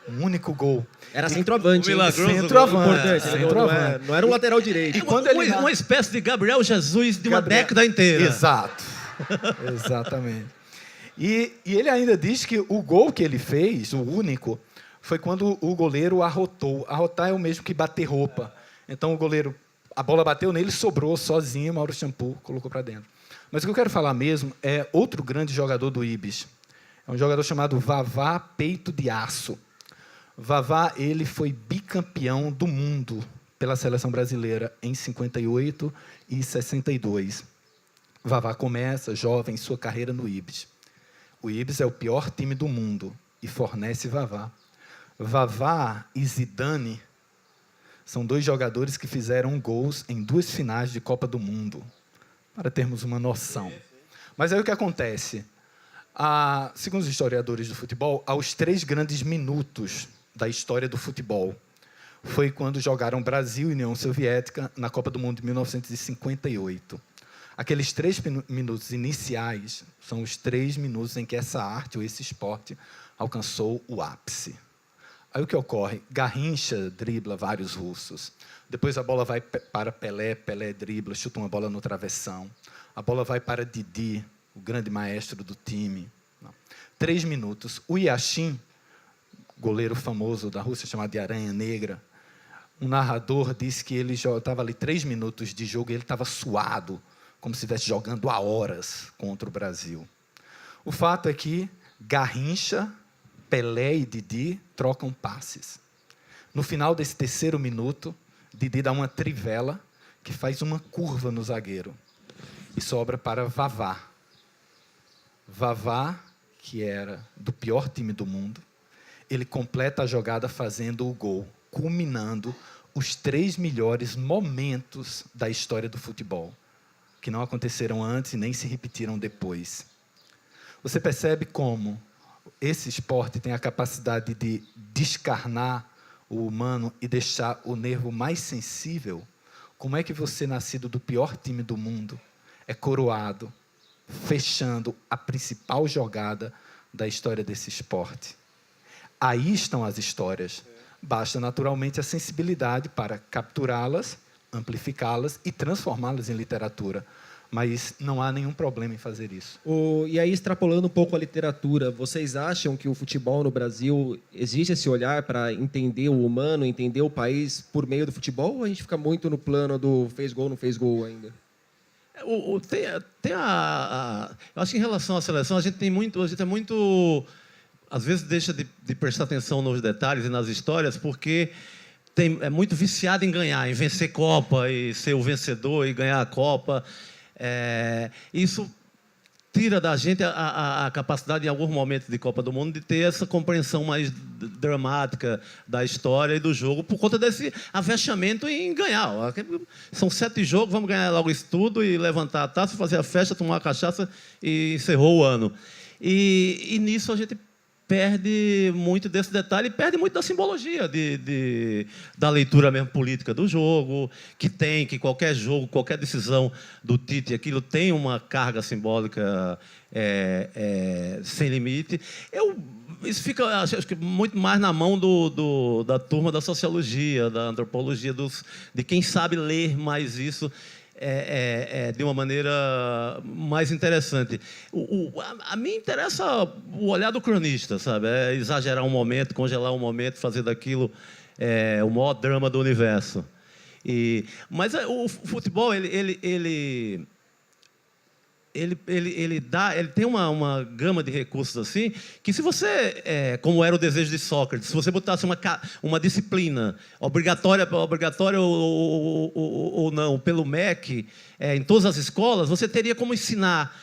Um único gol. Era centroavante. Centroavante. Não era um lateral direito. E quando uma espécie de Gabriel Jesus de uma década inteira. Exato. Exatamente. E ele ainda diz que o gol que ele fez, o único, foi quando o goleiro arrotou. Arrotar é o mesmo que bater roupa. Então, o goleiro, a bola bateu nele, sobrou sozinho, Mauro Shampoo colocou para dentro. Mas o que eu quero falar mesmo é outro grande jogador do Ibis. É um jogador chamado Vavá Peito de Aço. Vavá, ele foi bicampeão do mundo pela seleção brasileira em 58 e 62. Vavá começa, jovem, sua carreira no Ibis. O Ibis é o pior time do mundo e fornece Vavá. Vavá e Zidane são 2 jogadores que fizeram gols em 2 finais de Copa do Mundo, para termos uma noção. Mas aí o que acontece? Segundo os historiadores do futebol, aos 3 grandes minutos da história do futebol, foi quando jogaram Brasil e União Soviética na Copa do Mundo de 1958. Aqueles 3 minutos iniciais são os 3 minutos em que essa arte ou esse esporte alcançou o ápice. Aí o que ocorre? Garrincha dribla vários russos. Depois a bola vai para Pelé, Pelé dribla, chuta uma bola no travessão. A bola vai para Didi, o grande maestro do time. 3 minutos. O Yashin, goleiro famoso da Rússia, chamado de Aranha Negra, um narrador disse que ele estava ali 3 minutos de jogo e ele estava suado, como se estivesse jogando há horas contra o Brasil. O fato é que Garrincha, Pelé e Didi trocam passes. No final desse 3º minuto, Didi dá uma trivela que faz uma curva no zagueiro e sobra para Vavá. Vavá, que era do pior time do mundo, ele completa a jogada fazendo o gol, culminando os 3 melhores momentos da história do futebol, que não aconteceram antes e nem se repetiram depois. Você percebe como esse esporte tem a capacidade de descarnar o humano e deixar o nervo mais sensível? Como é que você, nascido do pior time do mundo, é coroado, fechando a principal jogada da história desse esporte? Aí estão as histórias. Basta, naturalmente, a sensibilidade para capturá-las, amplificá-las e transformá-las em literatura. Mas não há nenhum problema em fazer isso. E aí, extrapolando um pouco a literatura, vocês acham que o futebol no Brasil, existe esse olhar para entender o humano, entender o país por meio do futebol? Ou a gente fica muito no plano do fez gol, não fez gol ainda? Eu acho que em relação à seleção, a gente é muito... Às vezes deixa de prestar atenção nos detalhes e nas histórias, porque é muito viciado em ganhar, em vencer Copa, e ser o vencedor e ganhar a Copa. Isso tira da gente a capacidade, em alguns momentos de Copa do Mundo, de ter essa compreensão mais dramática da história e do jogo, por conta desse avexamento em ganhar. São 7 jogos, vamos ganhar logo isso tudo e levantar a taça, fazer a festa, tomar uma cachaça e encerrou o ano. E nisso a gente perde muito desse detalhe e perde muito da simbologia da leitura mesmo política do jogo, que qualquer jogo, qualquer decisão do Tite, aquilo tem uma carga simbólica sem limite. Eu isso fica, acho que muito mais na mão da turma da sociologia, da antropologia, de quem sabe ler mais isso de uma maneira mais interessante. A mim interessa o olhar do cronista, sabe? É exagerar um momento, congelar um momento, fazer daquilo o maior drama do universo. Mas o futebol, ele tem uma gama de recursos assim, que se você, como era o desejo de Sócrates, se você botasse uma disciplina obrigatória ou não, pelo MEC, em todas as escolas, você teria como ensinar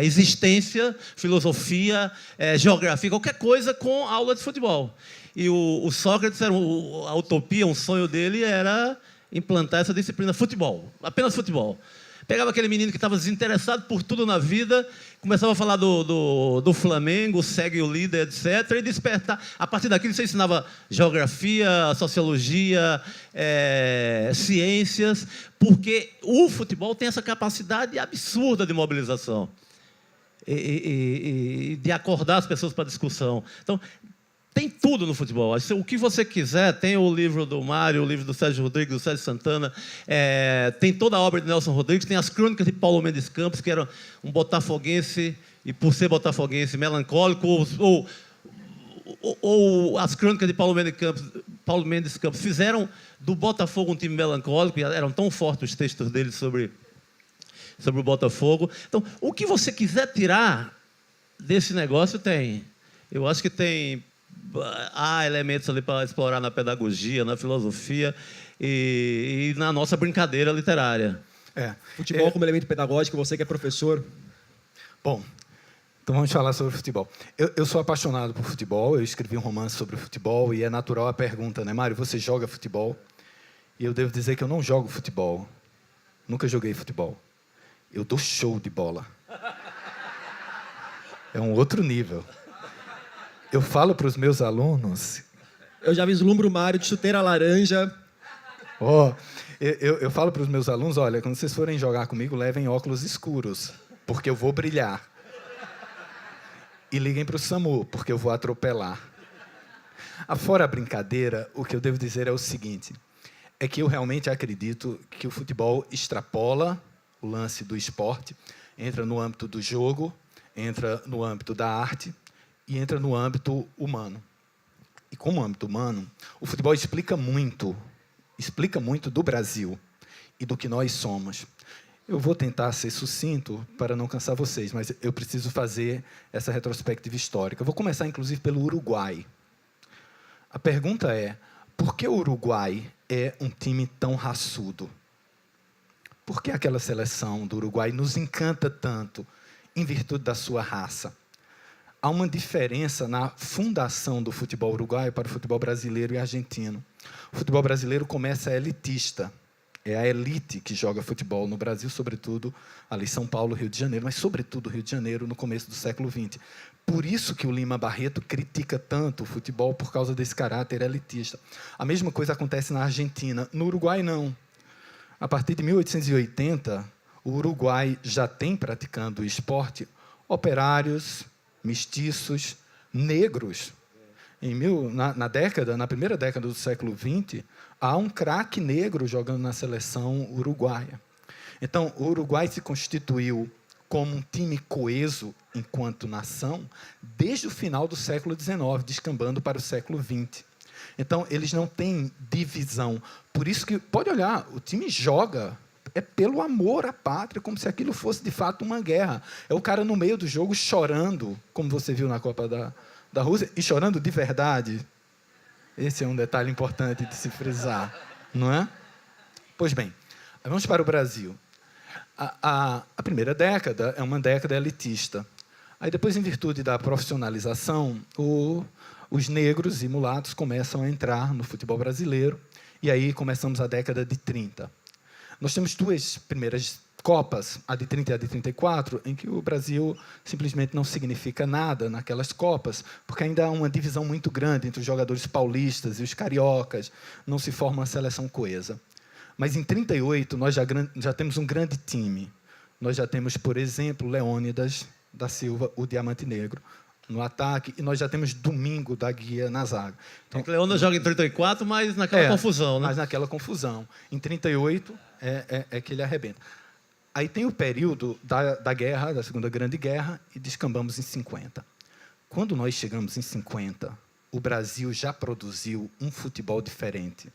existência, filosofia, geografia, qualquer coisa com aula de futebol. E o Sócrates, a utopia, um sonho dele era implantar essa disciplina, futebol, apenas futebol. Pegava aquele menino que estava desinteressado por tudo na vida, começava a falar do Flamengo, segue o líder, etc., e despertar. A partir daquilo, você ensinava geografia, sociologia, ciências, porque o futebol tem essa capacidade absurda de mobilização e de acordar as pessoas para a discussão. Então, tem tudo no futebol. O que você quiser, tem o livro do Mário, o livro do Sérgio Rodrigues, do Sérgio Santana, tem toda a obra de Nelson Rodrigues, tem as crônicas de Paulo Mendes Campos, que era um botafoguense, e por ser botafoguense melancólico, ou as crônicas de Paulo Mendes Campos fizeram do Botafogo um time melancólico, e eram tão fortes os textos dele sobre o Botafogo. Então, o que você quiser tirar desse negócio, tem. Eu acho que há elementos ali para explorar na pedagogia, na filosofia e na nossa brincadeira literária. Futebol como elemento pedagógico, você que é professor. Bom, então vamos falar sobre futebol. Eu sou apaixonado por futebol, eu escrevi um romance sobre futebol e é natural a pergunta, né, Mário, você joga futebol? E eu devo dizer que eu não jogo futebol. Nunca joguei futebol. Eu dou show de bola. É um outro nível. Eu falo para os meus alunos... Eu já vislumbro o Mário de chuteira laranja. Eu falo para os meus alunos, olha, quando vocês forem jogar comigo, levem óculos escuros, porque eu vou brilhar. E liguem para o SAMU, porque eu vou atropelar. Afora a brincadeira, o que eu devo dizer é o seguinte, é que eu realmente acredito que o futebol extrapola o lance do esporte, entra no âmbito do jogo, entra no âmbito da arte, e entra no âmbito humano. E como âmbito humano, o futebol explica muito do Brasil e do que nós somos. Eu vou tentar ser sucinto para não cansar vocês, mas eu preciso fazer essa retrospectiva histórica. Eu vou começar, inclusive, pelo Uruguai. A pergunta é, por que o Uruguai é um time tão raçudo? Por que aquela seleção do Uruguai nos encanta tanto em virtude da sua raça? Há uma diferença na fundação do futebol uruguaio para o futebol brasileiro e argentino. O futebol brasileiro começa elitista. É a elite que joga futebol no Brasil, sobretudo ali São Paulo, Rio de Janeiro, mas sobretudo Rio de Janeiro no começo do século XX. Por isso que o Lima Barreto critica tanto o futebol, por causa desse caráter elitista. A mesma coisa acontece na Argentina. No Uruguai, não. A partir de 1880, o Uruguai já tem praticando o esporte operários, mestiços, negros. Na primeira década do século XX, há um craque negro jogando na seleção uruguaia. Então, o Uruguai se constituiu como um time coeso enquanto nação desde o final do século XIX, descambando para o século XX. Então, eles não têm divisão. Por isso que, pode olhar, o time joga pelo amor à pátria, como se aquilo fosse, de fato, uma guerra. É o cara no meio do jogo chorando, como você viu na Copa da Rússia, e chorando de verdade. Esse é um detalhe importante de se frisar, não é? Pois bem, vamos para o Brasil. A primeira década é uma década elitista. Aí depois, em virtude da profissionalização, os negros e mulatos começam a entrar no futebol brasileiro, e aí começamos a década de 30. Nós temos duas primeiras Copas, a de 30 e a de 34, em que o Brasil simplesmente não significa nada naquelas Copas, porque ainda há uma divisão muito grande entre os jogadores paulistas e os cariocas, não se forma uma seleção coesa. Mas em 38 nós já temos um grande time. Nós já temos, por exemplo, Leônidas da Silva, o Diamante Negro, no ataque, e nós já temos Domingo da Guia na zaga. Então, Cleona joga em 34, mas naquela confusão, né? Mas naquela confusão. Em 38 é que ele arrebenta. Aí tem o período da guerra, da Segunda Grande Guerra, e descambamos em 50. Quando nós chegamos em 50, o Brasil já produziu um futebol diferente.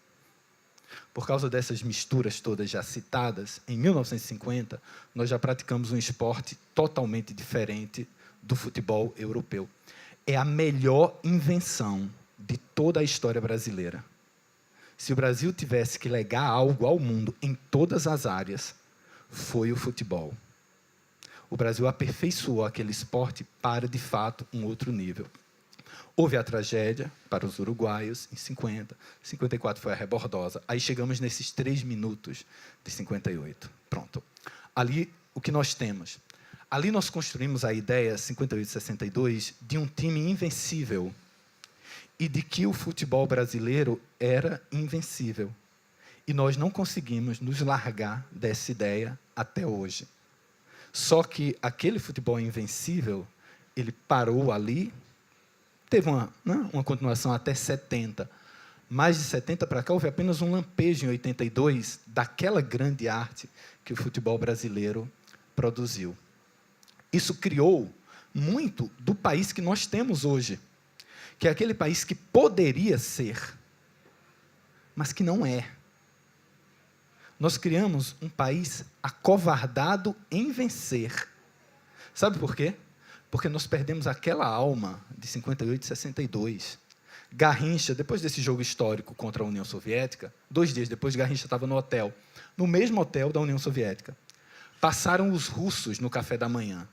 Por causa dessas misturas todas já citadas, em 1950, nós já praticamos um esporte totalmente diferente do futebol europeu. É a melhor invenção de toda a história brasileira. Se o Brasil tivesse que legar algo ao mundo em todas as áreas, foi o futebol. O Brasil aperfeiçoou aquele esporte para, de fato, um outro nível. Houve a tragédia para os uruguaios em 50, 54 foi a rebordosa. Aí chegamos nesses 3 minutos de 58. Pronto. Ali, o que nós temos? Ali nós construímos a ideia, 58, 62, de um time invencível e de que o futebol brasileiro era invencível. E nós não conseguimos nos largar dessa ideia até hoje. Só que aquele futebol invencível, ele parou ali, teve uma continuação até 70. Mais de 70 para cá, houve apenas um lampejo em 82 daquela grande arte que o futebol brasileiro produziu. Isso criou muito do país que nós temos hoje, que é aquele país que poderia ser, mas que não é. Nós criamos um país acovardado em vencer. Sabe por quê? Porque nós perdemos aquela alma de 58 e 62. Garrincha, depois desse jogo histórico contra a União Soviética, 2 dias depois, Garrincha estava no hotel, no mesmo hotel da União Soviética. Passaram os russos no café da manhã.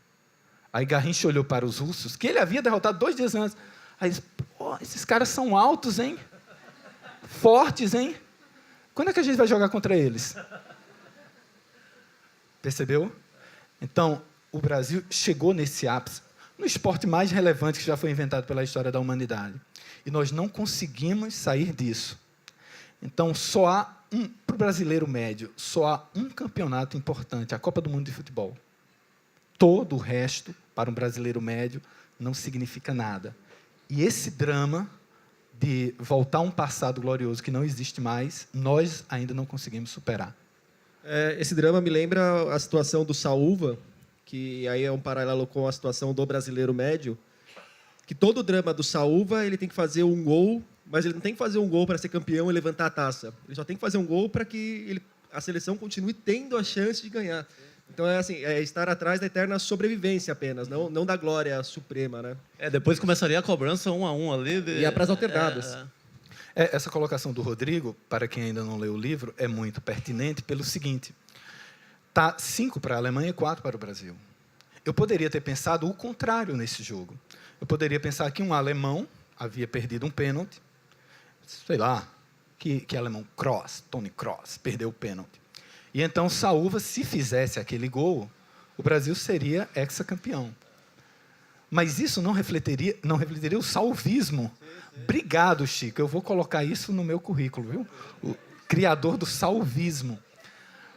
Aí Garrincha olhou para os russos, que ele havia derrotado 2 dias antes. Aí disse, pô, esses caras são altos, hein? Fortes, hein? Quando é que a gente vai jogar contra eles? Percebeu? Então, o Brasil chegou nesse ápice, no esporte mais relevante que já foi inventado pela história da humanidade. E nós não conseguimos sair disso. Então, para o brasileiro médio, só há um campeonato importante, a Copa do Mundo de Futebol. Todo o resto, para um brasileiro médio, não significa nada. E esse drama de voltar a um passado glorioso que não existe mais, nós ainda não conseguimos superar. Esse drama me lembra a situação do Saúva, que aí é um paralelo com a situação do brasileiro médio, que todo o drama do Saúva, ele tem que fazer um gol, mas ele não tem que fazer um gol para ser campeão e levantar a taça. Ele só tem que fazer um gol para que a seleção continue tendo a chance de ganhar. Então, é estar atrás da eterna sobrevivência apenas, não da glória suprema, né? Depois começaria a cobrança 1 a 1 ali. E a para as alternadas. Essa colocação do Rodrigo, para quem ainda não leu o livro, é muito pertinente pelo seguinte. Está 5 para a Alemanha e 4 para o Brasil. Eu poderia ter pensado o contrário nesse jogo. Eu poderia pensar que um alemão havia perdido um pênalti. Sei lá, que alemão? Toni Kroos, perdeu o pênalti. E então, Saúva, se fizesse aquele gol, o Brasil seria hexacampeão. Mas isso não refletiria o salvismo. Obrigado, Chico. Eu vou colocar isso no meu currículo, viu? O criador do salvismo.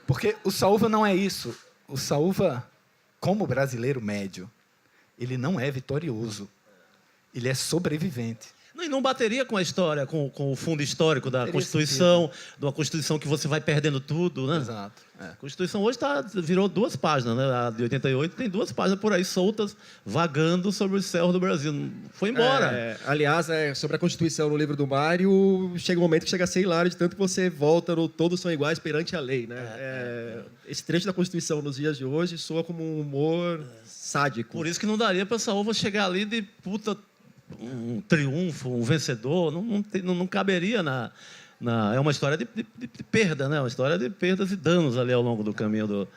Porque o Saúva não é isso. O Saúva, como brasileiro médio, ele não é vitorioso. Ele é sobrevivente. E não bateria com a história, com o fundo histórico da Constituição, de uma Constituição que você vai perdendo tudo, né? Exato. A Constituição hoje virou 2 páginas, né? A de 88 tem 2 páginas por aí soltas, vagando sobre os céus do Brasil. Foi embora. Aliás, sobre a Constituição no livro do Mário, chega um momento que chega a ser hilário de tanto que você volta no todos são iguais perante a lei, né? Esse trecho da Constituição nos dias de hoje soa como um humor sádico. Por isso que não daria para essa Saúva chegar ali de puta um triunfo, um vencedor, não caberia é uma história de perda, né? Uma história de perdas e danos ali ao longo do caminho do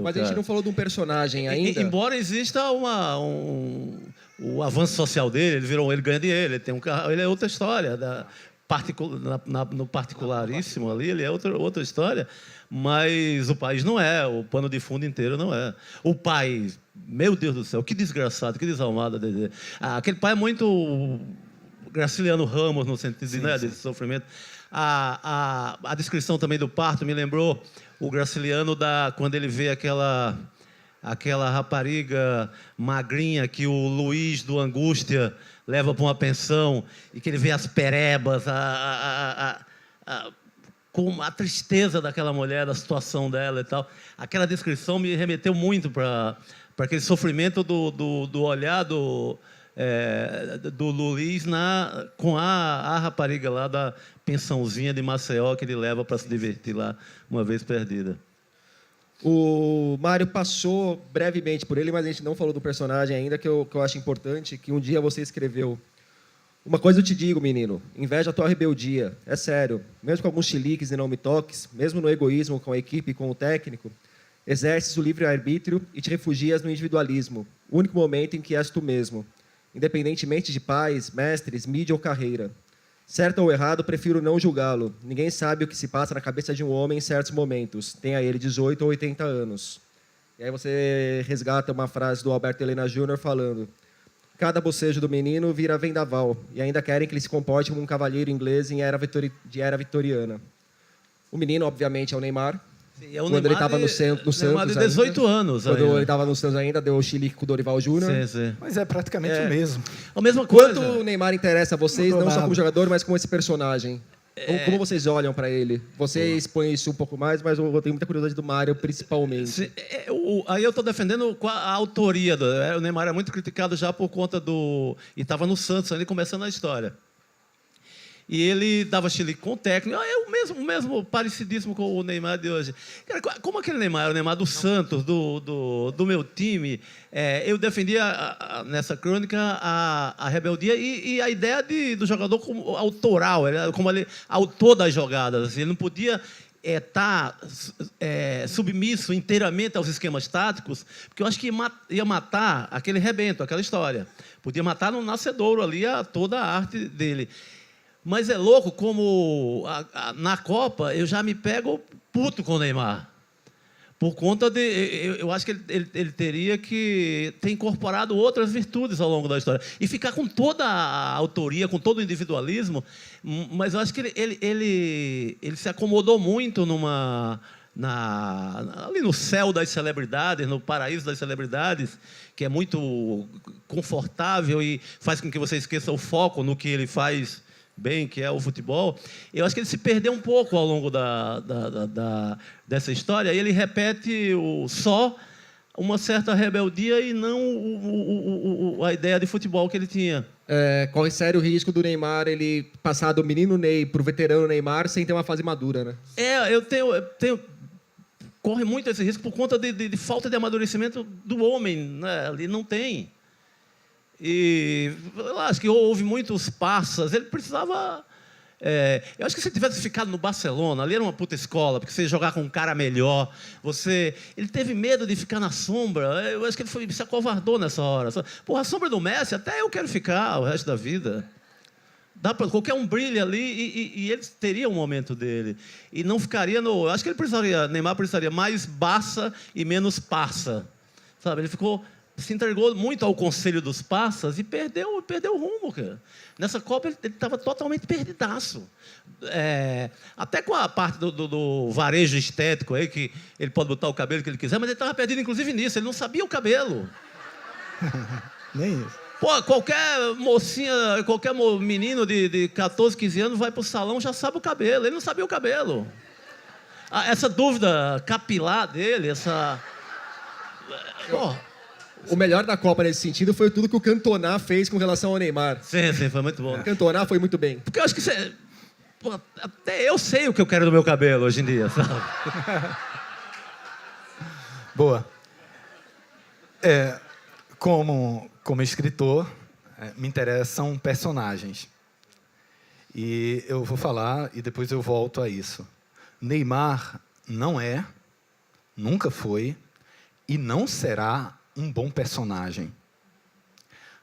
mas cara. a gente não falou de um personagem ainda. Embora exista o avanço social dele, ele ganha dinheiro, ele tem um carro, ele é outra história. No particularíssimo ali, ele é outra história, mas o país não é, o pano de fundo inteiro não é. O pai, meu Deus do céu, que desgraçado, que desalmado. Aquele pai é muito Graciliano Ramos, no sentido de sofrimento. A descrição também do parto me lembrou o Graciliano quando ele vê aquela rapariga magrinha que o Luiz do Angústia leva para uma pensão e que ele vê as perebas, com a tristeza daquela mulher, da situação dela e tal. Aquela descrição me remeteu muito para aquele sofrimento do olhar do Luiz com a rapariga lá da pensãozinha de Maceió que ele leva para se divertir lá uma vez perdida. O Mário passou brevemente por ele, mas a gente não falou do personagem ainda, que eu acho importante, que um dia você escreveu: uma coisa eu te digo, menino, inveja a tua rebeldia, é sério, mesmo com alguns chiliques e não me toques, mesmo no egoísmo com a equipe e com o técnico, exerces o livre-arbítrio e te refugias no individualismo, o único momento em que és tu mesmo, independentemente de pais, mestres, mídia ou carreira. Certo ou errado, prefiro não julgá-lo. Ninguém sabe o que se passa na cabeça de um homem em certos momentos. Tenha ele 18 ou 80 anos. E aí você resgata uma frase do Alberto Helena Jr. falando: cada bocejo do menino vira vendaval, e ainda querem que ele se comporte como um cavalheiro inglês de era vitoriana. O menino, obviamente, é o Neymar. Sim, é o quando Neymar ele estava no Santos Neymar de 18 ainda, anos. quando ainda. ele estava no Santos ainda, deu o chilique com o Dorival Júnior. Sim, sim. Mas é praticamente o mesmo. A mesma coisa. Quanto o Neymar interessa a vocês, não só como jogador, mas como esse personagem? Como vocês olham para ele? Você expõe isso um pouco mais, mas eu tenho muita curiosidade do Mário, principalmente. Sim, aí eu estou defendendo a autoria. O Neymar é muito criticado já por conta do... E estava no Santos, ali começando a história. E ele dava chilique com o técnico. É o mesmo parecidíssimo com o Neymar de hoje. Cara, como aquele Neymar, o Neymar do Santos, do meu time, eu defendia nessa crônica a rebeldia e a ideia do jogador como autoral, como ele, autor das jogadas. Ele não podia estar submisso inteiramente aos esquemas táticos, porque eu acho que ia matar aquele rebento, aquela história. Podia matar no nascedouro ali toda a arte dele. Mas é louco como na Copa eu já me pego puto com o Neymar. Por conta de... Eu acho que ele teria que ter incorporado outras virtudes ao longo da história. E ficar com toda a autoria, com todo o individualismo. Mas eu acho que ele se acomodou muito ali no céu das celebridades, no paraíso das celebridades, que é muito confortável e faz com que você esqueça o foco no que ele faz bem, que é o futebol. Eu acho que ele se perdeu um pouco ao longo dessa história, e ele repete só uma certa rebeldia e não a ideia de futebol que ele tinha. Corre sério o risco do Neymar ele passar do menino Ney para o veterano Neymar sem ter uma fase madura, né? Eu tenho corre muito esse risco por conta de falta de amadurecimento do homem, né? Ele não tem. E eu acho que houve muitos passas. Ele precisava... eu acho que se ele tivesse ficado no Barcelona, ali era uma puta escola, porque você ia jogar com um cara melhor. Ele teve medo de ficar na sombra. Eu acho que ele se acovardou nessa hora. Porra, a sombra do Messi, até eu quero ficar o resto da vida. Qualquer um brilha ali e ele teria um momento dele. E não ficaria no... Eu acho que Neymar precisaria mais Barça e menos Passa. Sabe? Ele se entregou muito ao conselho dos passas e perdeu o rumo, cara. Nessa Copa ele estava totalmente perdidaço. Até com a parte do varejo estético aí, que ele pode botar o cabelo que ele quiser, mas ele estava perdido inclusive nisso, ele não sabia o cabelo. Nem isso. Pô, qualquer mocinha, qualquer menino de 14, 15 anos vai para o salão, já sabe o cabelo, ele não sabia o cabelo. Essa dúvida capilar dele, O melhor da Copa nesse sentido foi tudo que o Cantona fez com relação ao Neymar. Sim, foi muito bom. O Cantona foi muito bem. Porque eu acho que até eu sei o que eu quero do meu cabelo hoje em dia, sabe? Boa. Como escritor, me interessam personagens. E eu vou falar e depois eu volto a isso. Neymar não é, nunca foi e não será um bom personagem.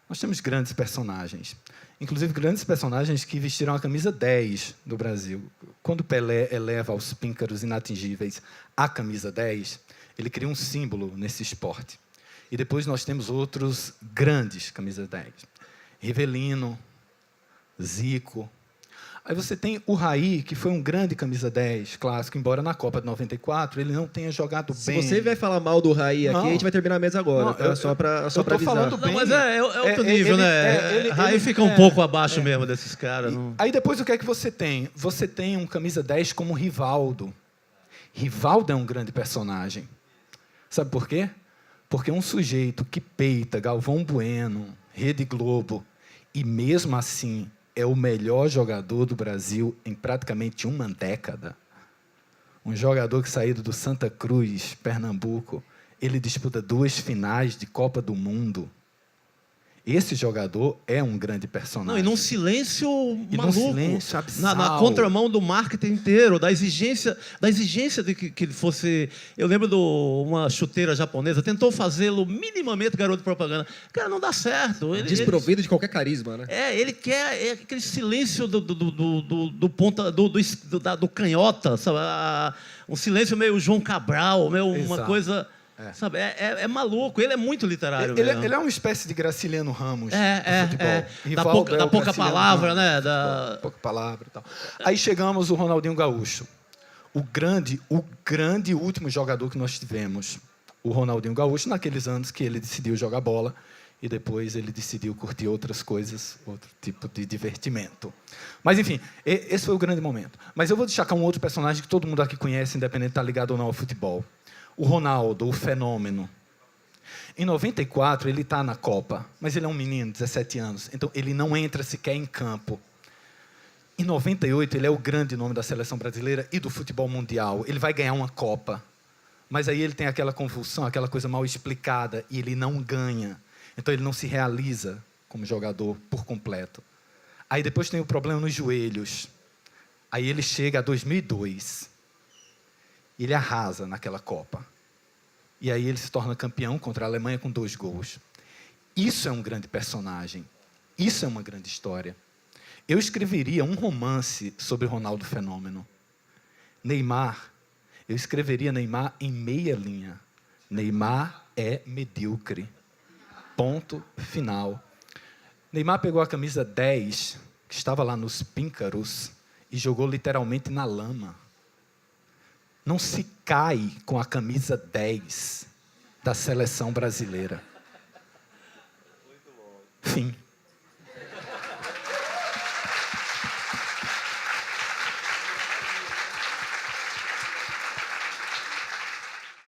Nós temos grandes personagens, inclusive grandes personagens que vestiram a camisa 10 do Brasil. Quando Pelé eleva aos píncaros inatingíveis a camisa 10, ele cria um símbolo nesse esporte. E depois nós temos outros grandes camisas 10. Rivelino, Zico. Aí você tem o Raí, que foi um grande camisa 10 clássico, embora na Copa de 94 ele não tenha jogado bem. Se você vai falar mal do Raí aqui, a gente vai terminar a mesa agora, Não, tá? Só para avisar. falando bem. Não, mas é outro nível, né? Raí fica um pouco abaixo mesmo desses caras. Aí depois o que é que você tem? Você tem um camisa 10 como Rivaldo. Rivaldo é um grande personagem. Sabe por quê? Porque um sujeito que peita Galvão Bueno, Rede Globo, e mesmo assim é o melhor jogador do Brasil em praticamente uma década. Um jogador que saído do Santa Cruz, Pernambuco, ele disputa 2 finais de Copa do Mundo. Esse jogador é um grande personagem. Não, e num silêncio maluco. Num silêncio abissal. Na contramão do marketing inteiro, da exigência de que ele fosse... Eu lembro de uma chuteira japonesa, tentou fazê-lo minimamente garoto de propaganda. Cara, não dá certo. Desprovido de qualquer carisma, né? Ele quer aquele silêncio do canhota, sabe? Um silêncio meio João Cabral, meio uma coisa... Sabe? É maluco, ele é muito literário. Ele é uma espécie de Graciliano Ramos do futebol. Da pouca palavra, né? Pouca palavra e tal. Aí chegamos o Ronaldinho Gaúcho. O grande último jogador que nós tivemos. O Ronaldinho Gaúcho, naqueles anos que ele decidiu jogar bola e depois ele decidiu curtir outras coisas, outro tipo de divertimento. Mas, enfim, esse foi o grande momento. Mas eu vou destacar um outro personagem que todo mundo aqui conhece, independente de estar ligado ou não ao futebol. O Ronaldo, o fenômeno. Em 94, ele está na Copa, mas ele é um menino, 17 anos, então ele não entra sequer em campo. Em 98, ele é o grande nome da seleção brasileira e do futebol mundial. Ele vai ganhar uma Copa, mas aí ele tem aquela convulsão, aquela coisa mal explicada, e ele não ganha. Então ele não se realiza como jogador por completo. Aí depois tem o problema nos joelhos. Aí ele chega a 2002. Ele arrasa naquela Copa. E aí ele se torna campeão contra a Alemanha com 2 gols. Isso é um grande personagem. Isso é uma grande história. Eu escreveria um romance sobre Ronaldo Fenômeno. Neymar, eu escreveria Neymar em meia linha. Neymar é medíocre. Ponto final. Neymar pegou a camisa 10, que estava lá nos píncaros, e jogou literalmente na lama. Não se cai com a camisa 10 da seleção brasileira. Fim.